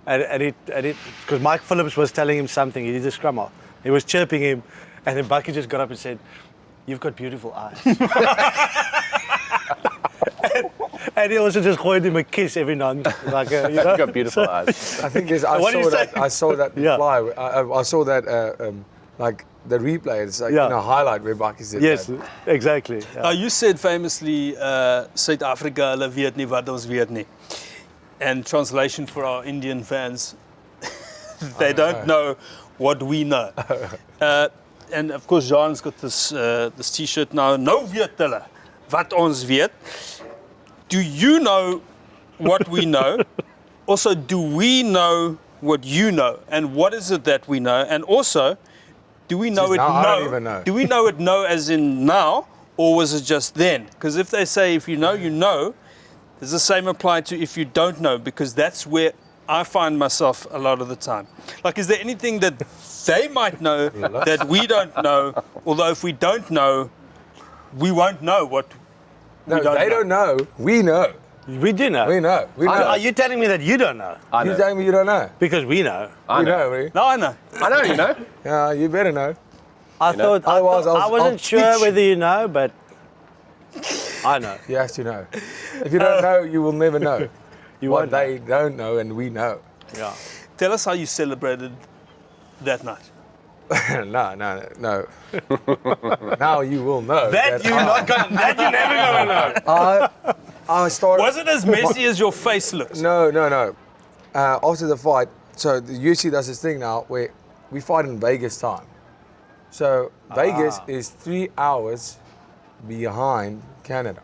And because Mike Phillips was telling him something, he did a scrum half. He was chirping him, and then Bucky just got up and said, "You've got beautiful eyes." and he also just called him a kiss every now and then, like You've got beautiful eyes. I think I saw that Yeah. reply. I saw that like the replay. It's like highlight where Bucky said Yes, that. exactly. Yeah. You said famously, Suid-Afrika, hulle weet nie wat ons weet nie. And translation for our Indian fans, they don't know what we know. And of course, Jean's got this T-shirt now. Nou weet hulle wat ons weet. Do you know what we know? Also, do we know what you know? And what is it that we know? And also, do we know Jeez, it now now? I don't even know. Do we know it no as in now, or was it just then? Because if they say if you know, you know, does the same apply to if you don't know? Because that's where I find myself a lot of the time. Like, is there anything that they might know that we don't know? Although if we don't know, we won't know what No, we don't they know. don't know. We know. We do know. We know. We know. Are you telling me that you don't know? I You know. telling me you don't know? Because we know. You know, really? No, I know. I know, you know. Yeah, you better know. I know? thought I I'll wasn't sure teach. whether you know, but I know. You have to know. If you don't know, you will never know. You What won't know. they don't know and we know. Yeah. Tell us how you celebrated that night. No. Now you will know. That you're never gonna know. I started. Was it as messy as your face looks? No. After the fight, so the UFC does this thing now where we fight in Vegas time. So Vegas is 3 hours behind Canada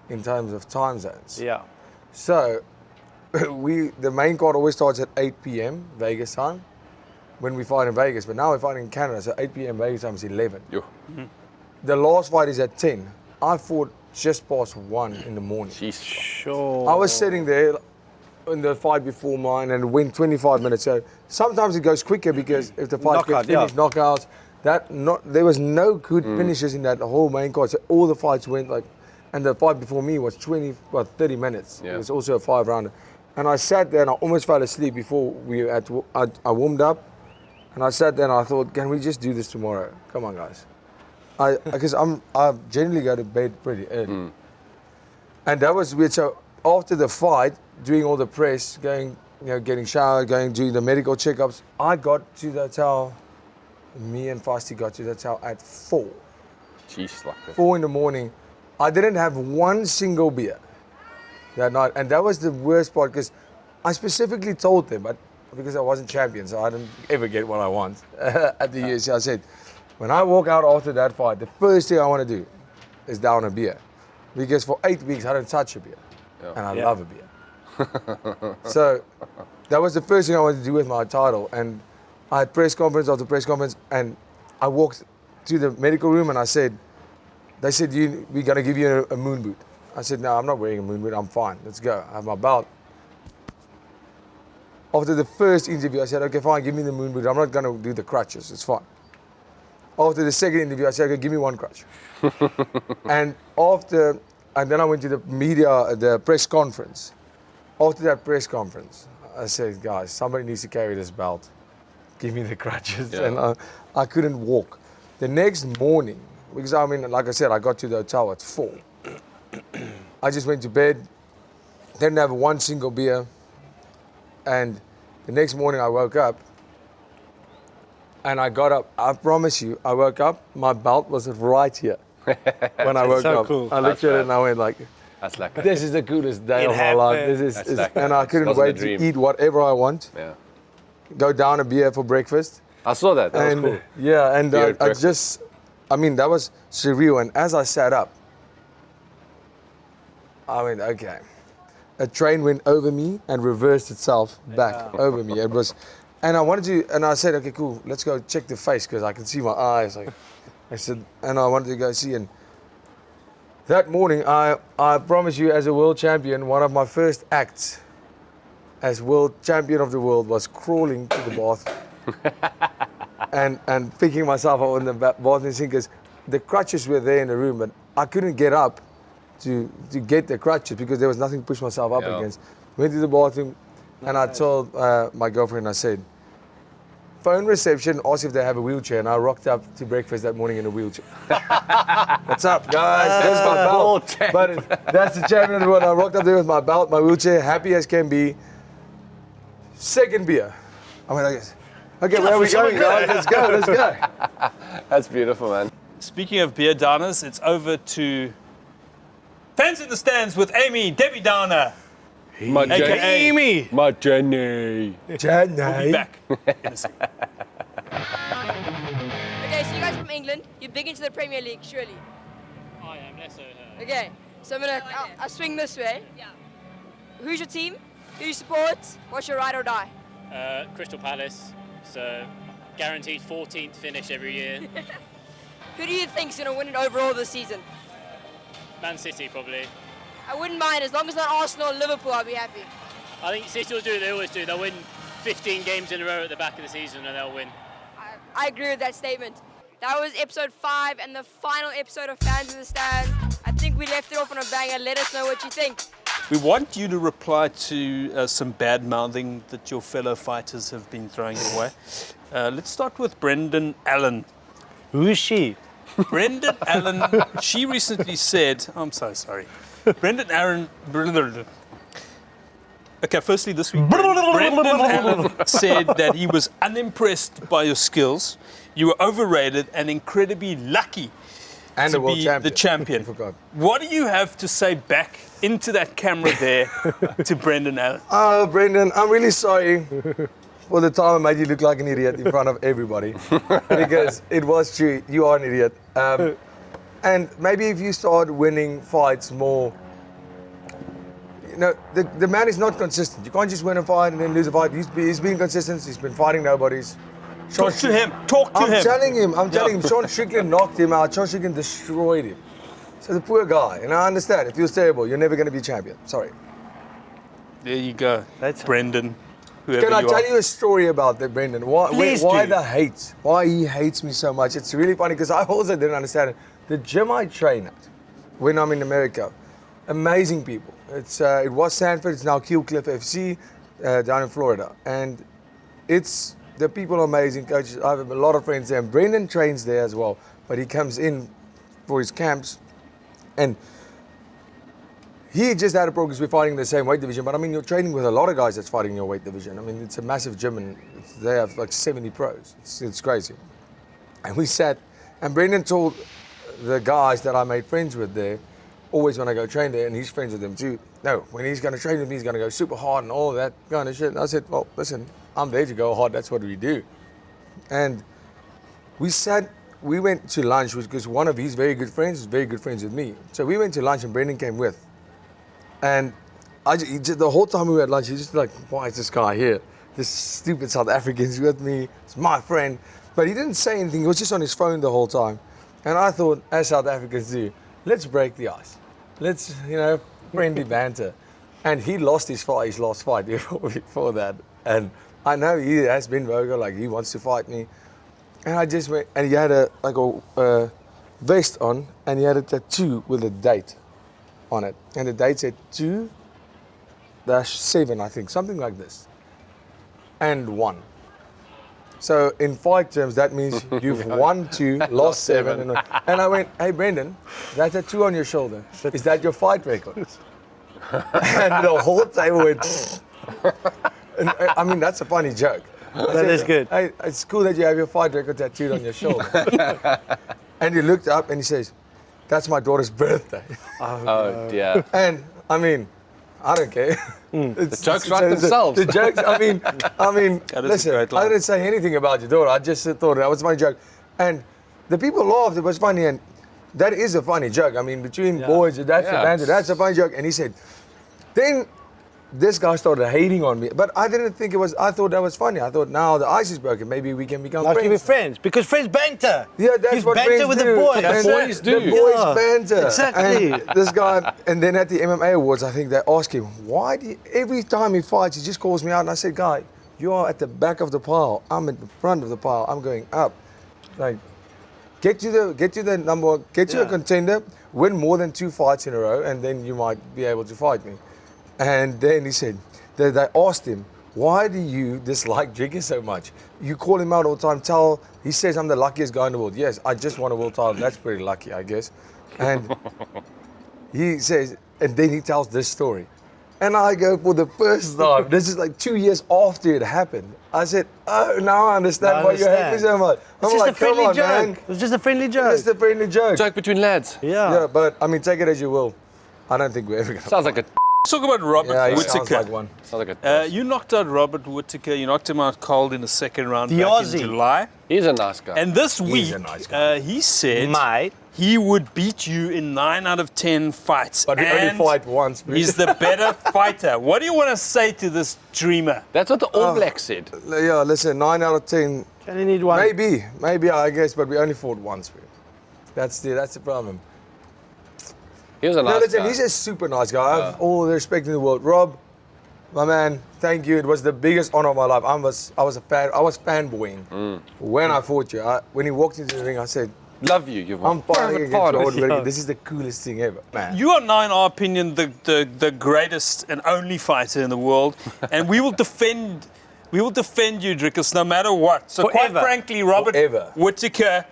in terms of time zones. Yeah. So the main card always starts at 8 p.m. Vegas time when we fight in Vegas, but now we're fighting in Canada, so 8 p.m. Vegas time is 11. Yo. The last fight is at 10. I fought just past 1 in the morning. Jeez. Sure. I was sitting there in the fight before mine and it went 25 minutes. So sometimes it goes quicker because if the fight Knockout, gets finished, knockouts, there was no good finishes in that whole main card. So all the fights went like, and the fight before me was 30 minutes. Yeah. It was also a 5-rounder. And I sat there and I almost fell asleep before I warmed up. And I sat there and I thought, can we just do this tomorrow? Come on, guys. Because I generally go to bed pretty early. And that was weird. So after the fight, doing all the press, going, getting showered, going doing the medical checkups, I got to the hotel. Me and Fasty got to the hotel at 4. Jeez, like that. 4 in the morning. I didn't have one single beer that night. And that was the worst part because I specifically told them, but because I wasn't champion, so I didn't ever get what I want at the UFC. I said, when I walk out after that fight, the first thing I want to do is down a beer. Because for 8 weeks, I don't touch a beer. Yeah. And I love a beer. So that was the first thing I wanted to do with my title. And I had press conference after press conference, and I walked to the medical room and I said, they said, we're going to give you a moon boot. I said, no, I'm not wearing a moon boot. I'm fine. Let's go. I have my belt. After the first interview, I said, okay, fine, give me the moon boot. I'm not going to do the crutches. It's fine. After the second interview, I said, okay, give me one crutch. and then I went to the media, the press conference. After that press conference, I said, guys, somebody needs to carry this belt. Give me the crutches. Yeah. And I couldn't walk. The next morning, because like I said, I got to the hotel at 4. I just went to bed, didn't have one single beer. And the next morning I woke up and I got up. I promise you, I woke up, my belt was right here when I woke so up. cool. I looked at it and I went like, That's like this is the coolest day It of my life. happened. This That's is, like and I that. couldn't Wasn't a wait to dream. eat whatever I want, Yeah. go down a beer for breakfast. I saw that. That and was cool. yeah, and Beer at I breakfast. that was surreal. And as I sat up, I went, okay. A train went over me and reversed itself back over me. It was, and I wanted to, and I said, okay, cool, let's go check the face because I can see my eyes. Like, I said, and I wanted to go see. And that morning, I promise you, as a world champion, one of my first acts as world champion of the world was crawling to the bath and picking myself up in the bathroom sink because the crutches were there in the room, but I couldn't get up to get the crutches because there was nothing to push myself up against. Went to the bathroom and I told my girlfriend, I said, phone reception, asked if they have a wheelchair, and I rocked up to breakfast that morning in a wheelchair. What's up, guys? There's my belt. But that's the champion of the world. I rocked up there with my belt, my wheelchair, happy as can be. Second beer. I went, okay, where are we going, guys? Let's go. That's beautiful, man. Speaking of beer downers, it's over to Fans in the Stands with Amy, Debbie Downer. My AKA Amy. My Jenny. We'll be back in a second. Okay, so you guys from England, you're big into the Premier League, surely. I am, less so her. Okay, so I'll swing this way. Yeah. Who's your team? Who you support? What's your ride or die? Crystal Palace, so guaranteed 14th finish every year. Who do you think's gonna win it overall this season? Man City, probably. I wouldn't mind, as long as not Arsenal or Liverpool, I'll be happy. I think City will do what they always do. They'll win 15 games in a row at the back of the season and they'll win. I agree with that statement. That was episode 5 and the final episode of Fans in the Stands. I think we left it off on a banger. Let us know what you think. We want you to reply to some bad mouthing that your fellow fighters have been throwing your way. Let's start with Brendan Allen. Who is she? Brendan Allen, she recently said, I'm so sorry. Brendan Allen, okay, firstly this week, Brendan Allen said that he was unimpressed by your skills. You were overrated and incredibly lucky And to the world be champion. the champion. I forgot. What do you have to say back into that camera there to Brendan Allen? Oh, Brendan, I'm really sorry for the time I made you look like an idiot in front of everybody. Because it was true, you are an idiot. And maybe if you start winning fights more, you know, the man is not consistent. You can't just win a fight and then lose a fight. He's been consistent, he's been fighting nobodies. Talk to him. I'm telling him, Sean Strickland knocked him out. Sean Strickland destroyed him. So the poor guy, and I understand, it feels terrible. You're never going to be champion. Sorry. There you go. That's Brendan, whoever Can I you tell are. you a story about that, Brendan? Why do. the hate? Why he hates me so much? It's really funny because I also didn't understand it. The gym I train at when I'm in America, amazing people. It was Sanford, it's now Keel Cliff FC down in Florida. And the people are amazing coaches. I have a lot of friends there. And Brendan trains there as well, but he comes in for his camps. And he just had a problem because we're fighting in the same weight division. But I mean, you're training with a lot of guys that's fighting in your weight division. I mean, it's a massive gym and they have like 70 pros. It's crazy. And we sat, and Brendan told the guys that I made friends with there, always when I go train there, and he's friends with them too, no, when he's going to train with me, he's going to go super hard and all that kind of shit. And I said, well, listen, I'm there to go hard. That's what we do. And we went to lunch because one of his very good friends is very good friends with me. So we went to lunch and Brendan came with. And the whole time we were at lunch, he's just like, why is this guy here? This stupid South African's with me. It's my friend. But he didn't say anything. He was just on his phone the whole time. And I thought, as South Africans do, let's break the ice. Let's, friendly banter. And he lost his last fight before that. And I know he has been vocal, like he wants to fight me. And I just went, and he had a vest on, and he had a tattoo with a date on it. And the date said 2-7, I think, something like this. And 1. So in fight terms, that means you've won 2, lost 7. And I went, hey Brendan, that tattoo on your shoulder, is that your fight record? And the whole table went, and, I mean, that's a funny joke. That is good. Hey, it's cool that you have your fight record tattooed on your shoulder. And he looked up and he says, that's my daughter's birthday. Oh, dear. And I mean, I don't care. The jokes write themselves. The jokes, I mean, That is a listen, great line. I didn't say anything about your daughter. I just thought that was my joke. And the people laughed. It was funny. And that is a funny joke. I mean, between boys, that's the banter. That's a funny joke. And he said, then this guy started hating on me. But I didn't think it was, I thought that was funny. I thought, now the ice is broken. Maybe we can become Like friends. you be friends, because friends banter. Yeah, that's He's what banter friends with do. the boys. And boys do. The boys Yeah, banter. exactly. And this guy, and then at the MMA awards, I think they asked him, why do you, every time he fights, he just calls me out. And I said, guy, you are at the back of the pile. I'm at the front of the pile. I'm going up. Like, get to the number, get to a contender, win more than 2 fights in a row, and then you might be able to fight me. And then he said, they asked him, why do you dislike Dricus so much? You call him out all the time. He says, I'm the luckiest guy in the world. Yes, I just won a world title. That's pretty lucky, I guess. And he says, and then he tells this story. And I go, for the first time, this is like 2 years after it happened. I said, oh, now I understand why you hate me so much. I'm It's just like, a friendly come on, joke. man. It was just a friendly joke. Just a friendly joke. Joke between lads. Yeah. Yeah, but I mean, take it as you will. I don't think we're ever going to. Sounds like a. Let's talk about Robert Yeah, he sounds Whittaker. like one. Sounds like a. You knocked out Robert Whittaker. You knocked him out cold in the second round The back Aussie. in July. He's a nice guy. And this week, a nice guy. he said Mate. he would beat you in 9 out of 10 fights. But we only and fight once. He's the better fighter. What do you want to say to this dreamer? That's what the All Blacks said. Yeah, listen, 9 out of 10. Only need one. Maybe I guess, but we only fought once. Man. That's the problem. He was a No, nice listen, guy. he's a super nice guy. I have all the respect in the world. Rob, my man, thank you. It was the biggest honor of my life. I was fanboying when I fought you. When he walked into the ring, I said, Love you. You've I'm fighting against part of Lord it. Wilkie. This is the coolest thing ever, man. You are now, in our opinion, the greatest and only fighter in the world, and we will defend you, Dricus, no matter what. So quite Forever. frankly, Robert Forever. Whittaker,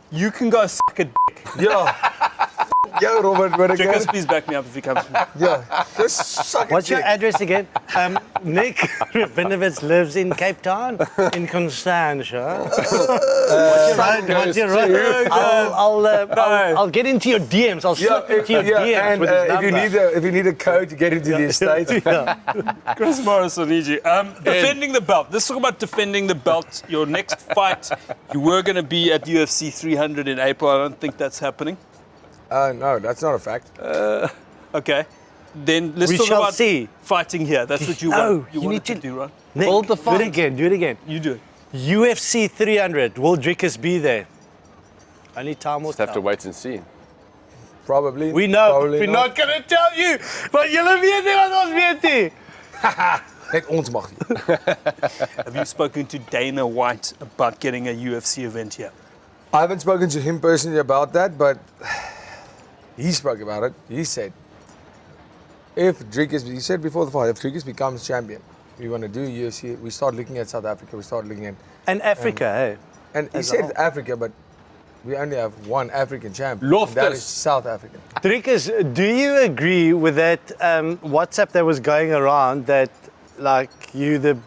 you can go suck a dick. Yeah. Yo, Robert Whittaker. Dricus, please back me up if he comes. Yeah. Just suck What's it. your address again? Nik Rabinowitz lives in Cape Town, in Constantia. What's your road? I'll get into your DMs. I'll slip into your DMs and with his number. if you need a code to get into the estate, Chris Morris, I need you. Defending the belt. Let's talk about defending the belt. Your next fight, you were going to be at UFC 300 in April. I don't think that's happening. no, that's not a fact. Okay. Then let's We talk shall about see. fighting here. That's what you No, want. you wanted need to to- do, right? Nick, Build the do fight. it again. Do it again. You do it. UFC 300. Will Dricus be there? Only time will Just have to tell. wait and see. Probably. We know. Probably We're not going to tell you. But julle weet nie wat ons weet nie. Net ons mag nie. Have you spoken to Dana White about getting a UFC event here? I haven't spoken to him personally about that, but he spoke about it. He said, he said before the fight, if Dricus becomes champion, we want to do UFC. We start looking at South Africa. We start looking at, And Africa, hey. and he As a said whole. Africa, but we only have one African champion. Loftus. That is South Africa. Dricus, do you agree with that WhatsApp that was going around that, like, you're the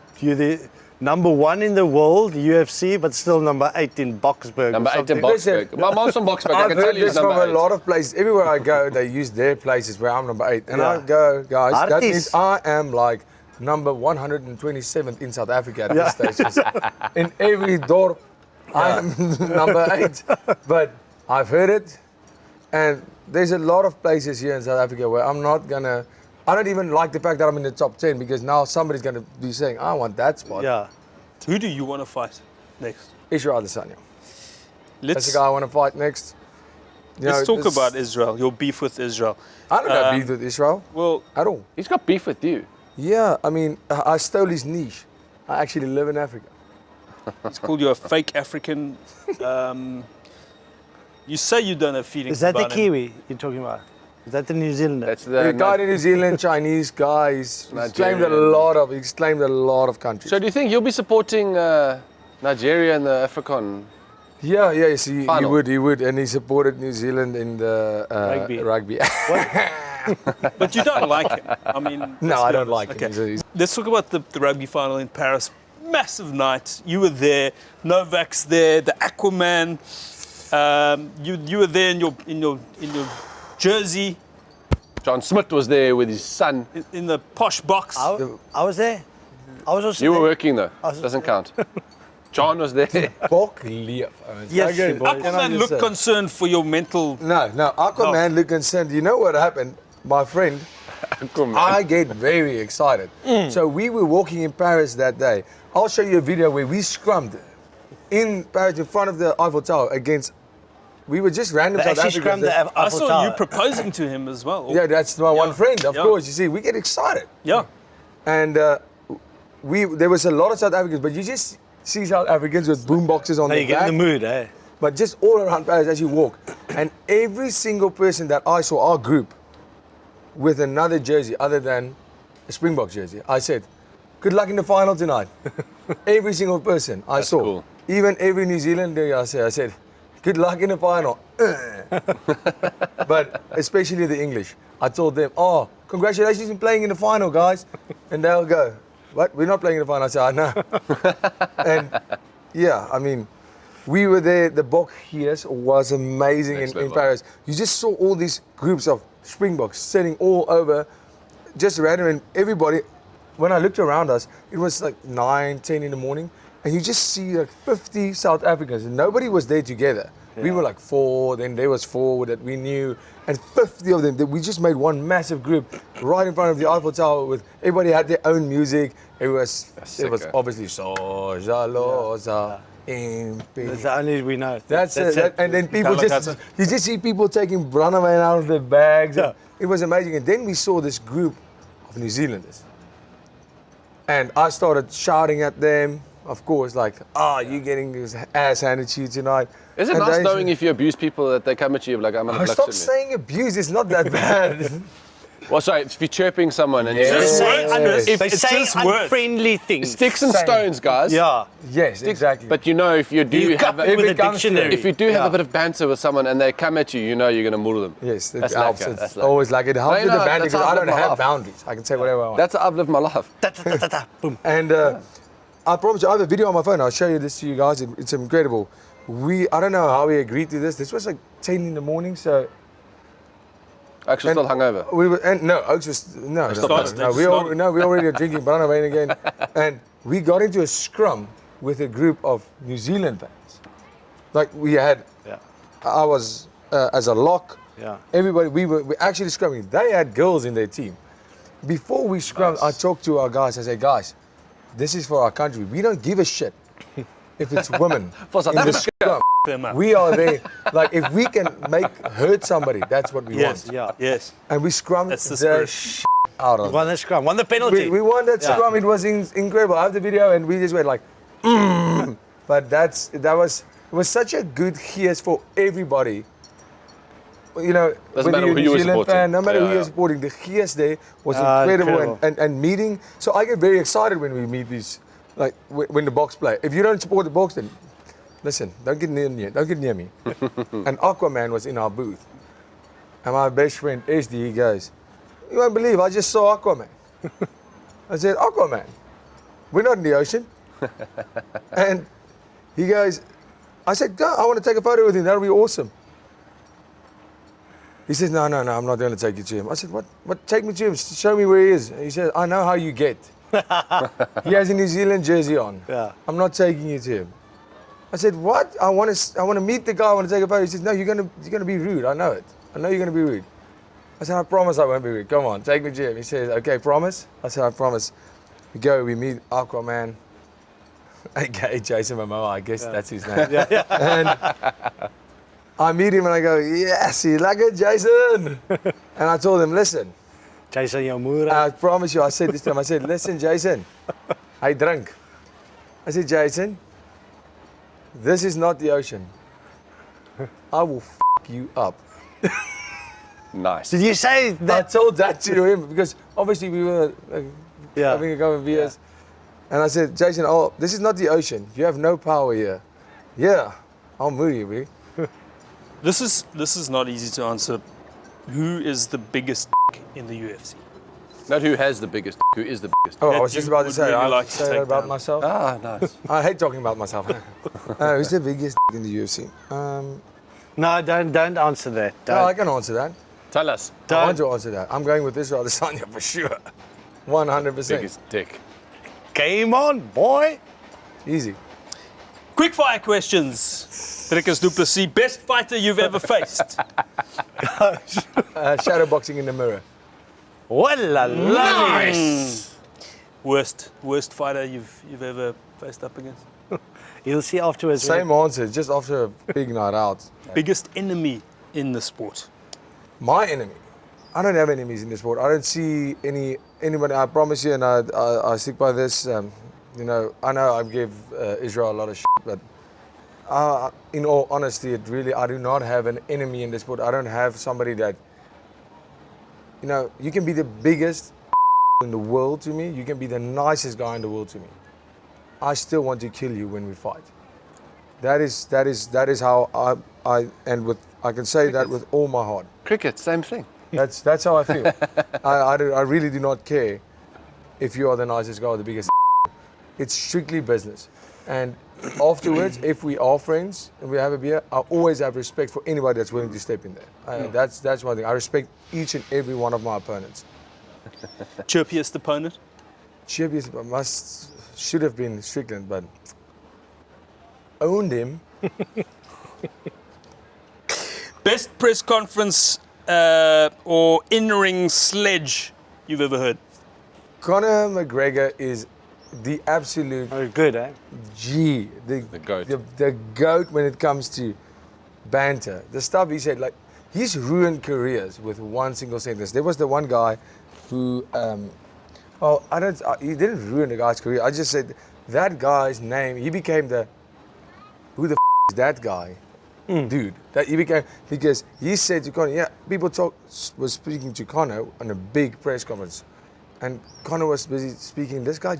number 1 in the world, UFC, but still number 8 in Boxburg? Number 8 in Listen, Boxburg. My mom's from Boxburg. I I've can tell heard you he's this from number a 8. lot of places. Everywhere I go, they use their places where I'm number 8. And I Yeah. go, guys, that Arties. means I am like number 127th in South Africa at this stage. In every dorp, I am number 8. But I've heard it, and there's a lot of places here in South Africa where I don't even like the fact that I'm in the top 10, because now somebody's going to be saying, I want that spot. Yeah. Who do you want to fight next? Israel Adesanya. That's Let's, the guy I want to fight next. You let's know, talk this- about Israel, your beef with Israel. I don't have beef with Israel Well, at all. He's got beef with you. Yeah, I mean, I stole his niche. I actually live in Africa. it's called you're a fake African. You say you don't have feelings Is that the about him. Kiwi you're talking about? Is that the New Zealander? That's The the guy in New Zealand, Chinese guy, he's claimed a lot of countries. So do you think you'll be supporting Nigeria in the AFCON? Yeah, yes, he Final. would, and he supported New Zealand in the rugby. But you don't like him. I mean, No, let's I be don't honest. like him. Okay. Let's talk about the rugby final in Paris. Massive night. You were there. Novak's there. The Aquaman. You were there in your jersey, John Smith was there with his son. in the posh box. I was there. I was also You were there. working though. was- Doesn't count. John was there. Bok lief. Yes, Again, boys. can I Aquaman just looked say- concerned for your mental. No, Aquaman looked concerned. You know what happened? My friend, I get very excited. So we were walking in Paris that day. I'll show you a video where we scrummed in Paris in front of the Eiffel Tower against. We were just random They South actually scrummed Africans. the I Eiffel saw Tower. you proposing to him as well. Yeah, that's my one friend. Of Yeah. course, you see, we get excited, Yeah. and there was a lot of South Africans, but you just see South Africans with boom boxes on Now their you get back. in the mood, eh? But just all around Paris as you walk. And every single person that I saw, our group, with another jersey other than a Springbok jersey, I said, good luck in the final tonight. Every single person I saw. cool. Even every New Zealander I said, good luck in the final. But especially the English. I told them, oh, congratulations on playing in the final, guys. And they'll go, what? We're not playing in the final. I said, I know. And yeah, I mean, we were there. The Villiers was amazing Next in level. Paris. You just saw all these groups of Springboks sitting all over, just random. And everybody, when I looked around us, it was like 9, 10 in the morning. And you just see like 50 South Africans. And nobody was there together. We were like 4, then there was 4 that we knew. And 50 of them, we just made one massive group right in front of the Eiffel Tower with everybody had their own music. It was sick, eh? obviously Soja Loza. That's the only we know. That's it. And then people you just see people taking brandewijn out of their bags. Yeah. It was amazing. And then we saw this group of New Zealanders. And I started shouting at them, of course, like, you're getting this ass handed to you tonight. Is it And nice they- knowing if you abuse people that they come at you like, I'm going to Stop saying abuse, it's not that bad. Well, sorry, if you're chirping someone and you They Just say, words, Chris. If they it's say just words. unfriendly things. sticks and Same. stones, guys. Yeah. Yes, exactly. But you know, if you do You have cut a, with a it comes to dictionary. if you do have a bit of banter with someone and they come at you, you know you're going to muddle them. yes, it That's helps. lekker, It's that's lekker. always like it helps No, with the no, banter that's because how I I don't live my have life. boundaries. I can say whatever I want. That's how I've lived my life. Ta, ta, ta, ta, ta. Boom. And I promise you, I have a video on my phone. I'll show you this to you guys. It's incredible. I don't know how we agreed to this. This was like 10 in the morning, so Actually, still hungover. we were. And no, Oaks was no. Started. No, we already drinking brandewijn again, and we got into a scrum with a group of New Zealand fans. Like we had, Yeah. I was as a lock. Yeah. Everybody, we actually scrumming. They had girls in their team. Before we scrummed, I talked to our guys. I said, guys, this is for our country. We don't give a shit if it's women For South in the Africa. scrum. Them up. We are there. Like if we can hurt somebody, that's what we Yes. want. Yeah. Yes. And we scrummed That's the the spirit. shit out of them. Won the scrum. Won the penalty. We won that Yeah. scrum. It was incredible. I have the video, and we just went like, But it was such a good hears for everybody. You know, Doesn't whether matter you're a who you were New Zealand supporting. fan, no matter Yeah, who you're yeah. supporting, the hears there was Ah, incredible. incredible. And meeting. So I get very excited when we meet these, like when the Box play. If you don't support the Box, then listen, don't get near me. And Aquaman was in our booth. And my best friend, SD, he goes, you won't believe, I just saw Aquaman. I said, Aquaman, we're not in the ocean. And he goes, I said, go, I want to take a photo with him, that'll be awesome. He says, no, I'm not going to take you to him. I said, what? Take me to him, show me where he is. And he said, I know how you get. He has a New Zealand jersey on. Yeah. I'm not taking you to him. I said, what? I want to meet the guy, I want to take a photo. He says, no, you're gonna be rude, I know it. I know you're going to be rude. I said, I promise I won't be rude. Come on, take me to him. He says, okay, promise? I said, I promise. We go, we meet Aquaman, aka Jason Momoa, I guess that's his name. And I meet him and I go, yes, you like it, Jason? And I told him, listen, Jason Yamura. I promise you, I said this to him, I said, listen, Jason, I drink. I said, Jason, this is not the ocean. I will f you up. Nice. Did you say I that? told that to him because obviously we were Yeah. having a couple of beers. And I said, Jason, this is not the ocean. You have no power here. Yeah, I'll move you, bro. This is not easy to answer. Who is the biggest in the UFC? Not who has the biggest, who is the biggest. Oh, I That was just you about to would say, really I like to say that take about down. myself. Ah, nice. I hate talking about myself. Who's the biggest in the UFC? No, don't answer that. No, I Don't. can answer that. Tell us. I want to answer that. I'm going with Israel Adesanya for sure. 100%. Biggest dick. Game on, boy. Easy. Quick-fire questions. Dricus Du Plessis, best fighter you've ever faced? Shadowboxing in the mirror. Nice. Worst fighter you've ever faced up against? You'll see afterwards. Same answer, just after a big night out. Biggest enemy in the sport? My enemy. I don't have enemies in the sport. I don't see anybody. I promise you, and I stick by this. I know I give Israel a lot of shit, but in all honesty, I do not have an enemy in the sport. I don't have somebody that, you can be the biggest in the world to me. You can be the nicest guy in the world to me. I still want to kill you when we fight. That is how I can say that with all my heart. Cricket, same thing. That's how I feel. I really do not care if you are the nicest guy or the biggest. It's strictly business. And afterwards, if we are friends and we have a beer, I always have respect for anybody that's willing to step in there. That's one thing. I respect each and every one of my opponents. Chirpiest opponent? Chirpiest should have been Strickland, but owned him. Best press conference or in-ring sledge you've ever heard? Conor McGregor is the absolute good, eh? G, the goat. The goat when it comes to banter. The stuff he said, like, he's ruined careers with one single sentence. There was the one guy who, he didn't ruin the guy's career. I just said that guy's name. He became who the is that guy, dude? That he became because he said to Conor, people was speaking to Conor on a big press conference, and Conor was busy speaking. This guy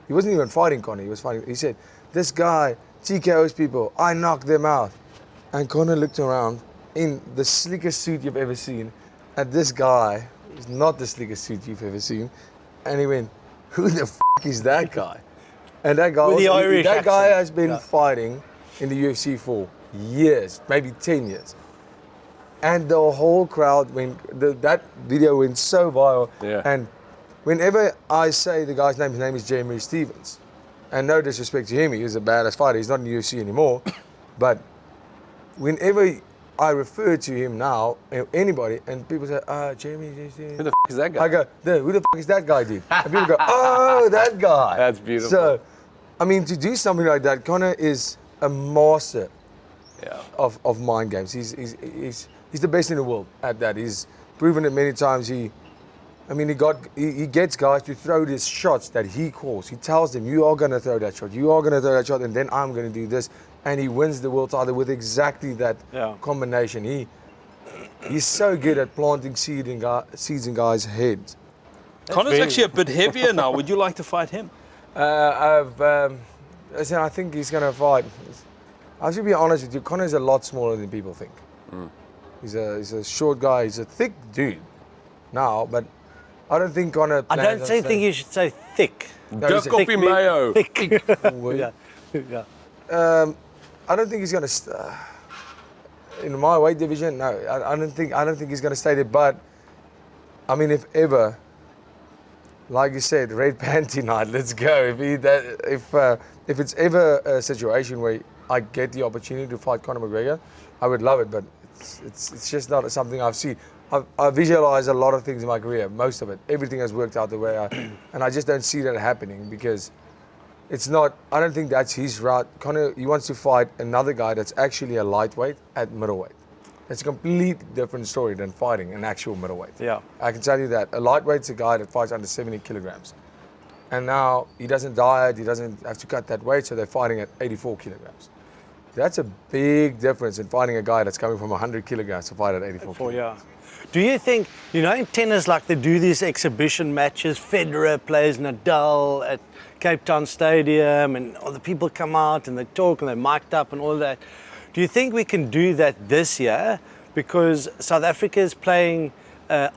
he wasn't even fighting Conor. He said, this guy TKOs people. I knocked them out. And Conor looked around in the slickest suit you've ever seen at this guy. It's not the slickest suit you've ever seen. And he went, who the is that guy? And that guy has been fighting in the UFC for years, maybe 10 years. And the whole crowd that video went so viral. Yeah. And whenever I say the guy's name, his name is Jeremy Stevens. And no disrespect to him, he was a badass fighter. He's not in the UFC anymore. But whenever I refer to him now, anybody, and people say, Jeremy Stevens. Who the is that guy? I go, who the is that guy, dude? And people go, oh, that guy. That's beautiful. So, I mean, to do something like that, Conor is a master of mind games. He's the best in the world at that. He's proven it many times. He gets guys to throw these shots that he calls. He tells them, you are going to throw that shot. You are going to throw that shot, and then I'm going to do this. And he wins the world title with exactly that combination. He's so good at planting seeds in guys' heads. Conor's actually a bit heavier now. Would you like to fight him? I think he's going to fight. I should be honest with you, Conor's a lot smaller than people think. He's a short guy. He's a thick dude now, but I don't think Conor. I don't think you should say thick. Don't copy Mayo. Thick. I don't think he's going to. In my weight division, no. I don't think he's going to stay there. But I mean, if ever, like you said, red panty night, let's go. If it's ever a situation where I get the opportunity to fight Conor McGregor, I would love it. But it's just not something I've seen. I visualize a lot of things in my career, most of it. Everything has worked out the way and I just don't see that happening because it's not. I don't think that's his route. Conor, he wants to fight another guy that's actually a lightweight at middleweight. It's a completely different story than fighting an actual middleweight. Yeah. I can tell you that. A lightweight's a guy that fights under 70 kilograms. And now he doesn't diet, he doesn't have to cut that weight, so they're fighting at 84 kilograms. That's a big difference in fighting a guy that's coming from 100 kilograms to fight at 84 kilograms. Do you think, in tennis, like they do these exhibition matches, Federer plays Nadal at Cape Town Stadium, and all the people come out and they talk and they're mic'd up and all that. Do you think we can do that this year? Because South Africa is playing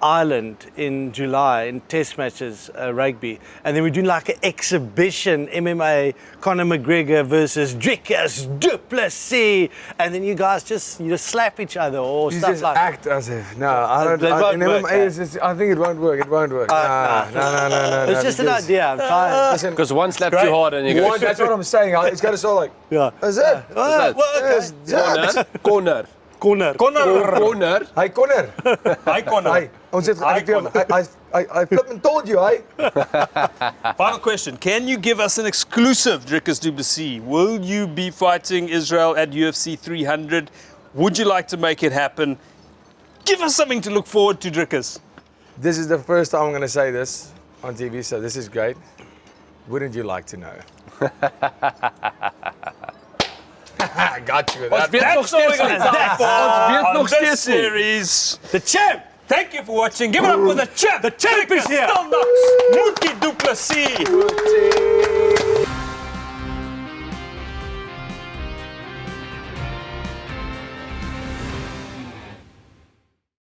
Ireland in July in test matches, rugby, and then we're doing like an exhibition MMA, Conor McGregor versus Dricus Du Plessis, and then you guys just slap each other or You stuff just like. act as if. No, I don't. That won't In work, MMA, it's just, I think it won't work. It won't work. No. It's just an idea. I'm trying. Listen, Because one slap too hard and you go. that's what I'm saying. It's got to sound like. Yeah. Is it? Corner. Corner. Corner. Hey, Connor. Hi, Connor. Hey, I flipping told you, Final question. Can you give us an exclusive, Dricus Du Plessis? Will you be fighting Israel at UFC 300? Would you like to make it happen? Give us something to look forward to, Dricus. This is the first time I'm going to say this on TV, so this is great. Wouldn't you like to know? I got you. Ons weet nog That's all we're steeds going to nie. die for Ons weet on nog this steeds nie. series. The champ. Thank you for watching. Give it up for the champ. The champ is here. Nik Du Plessis.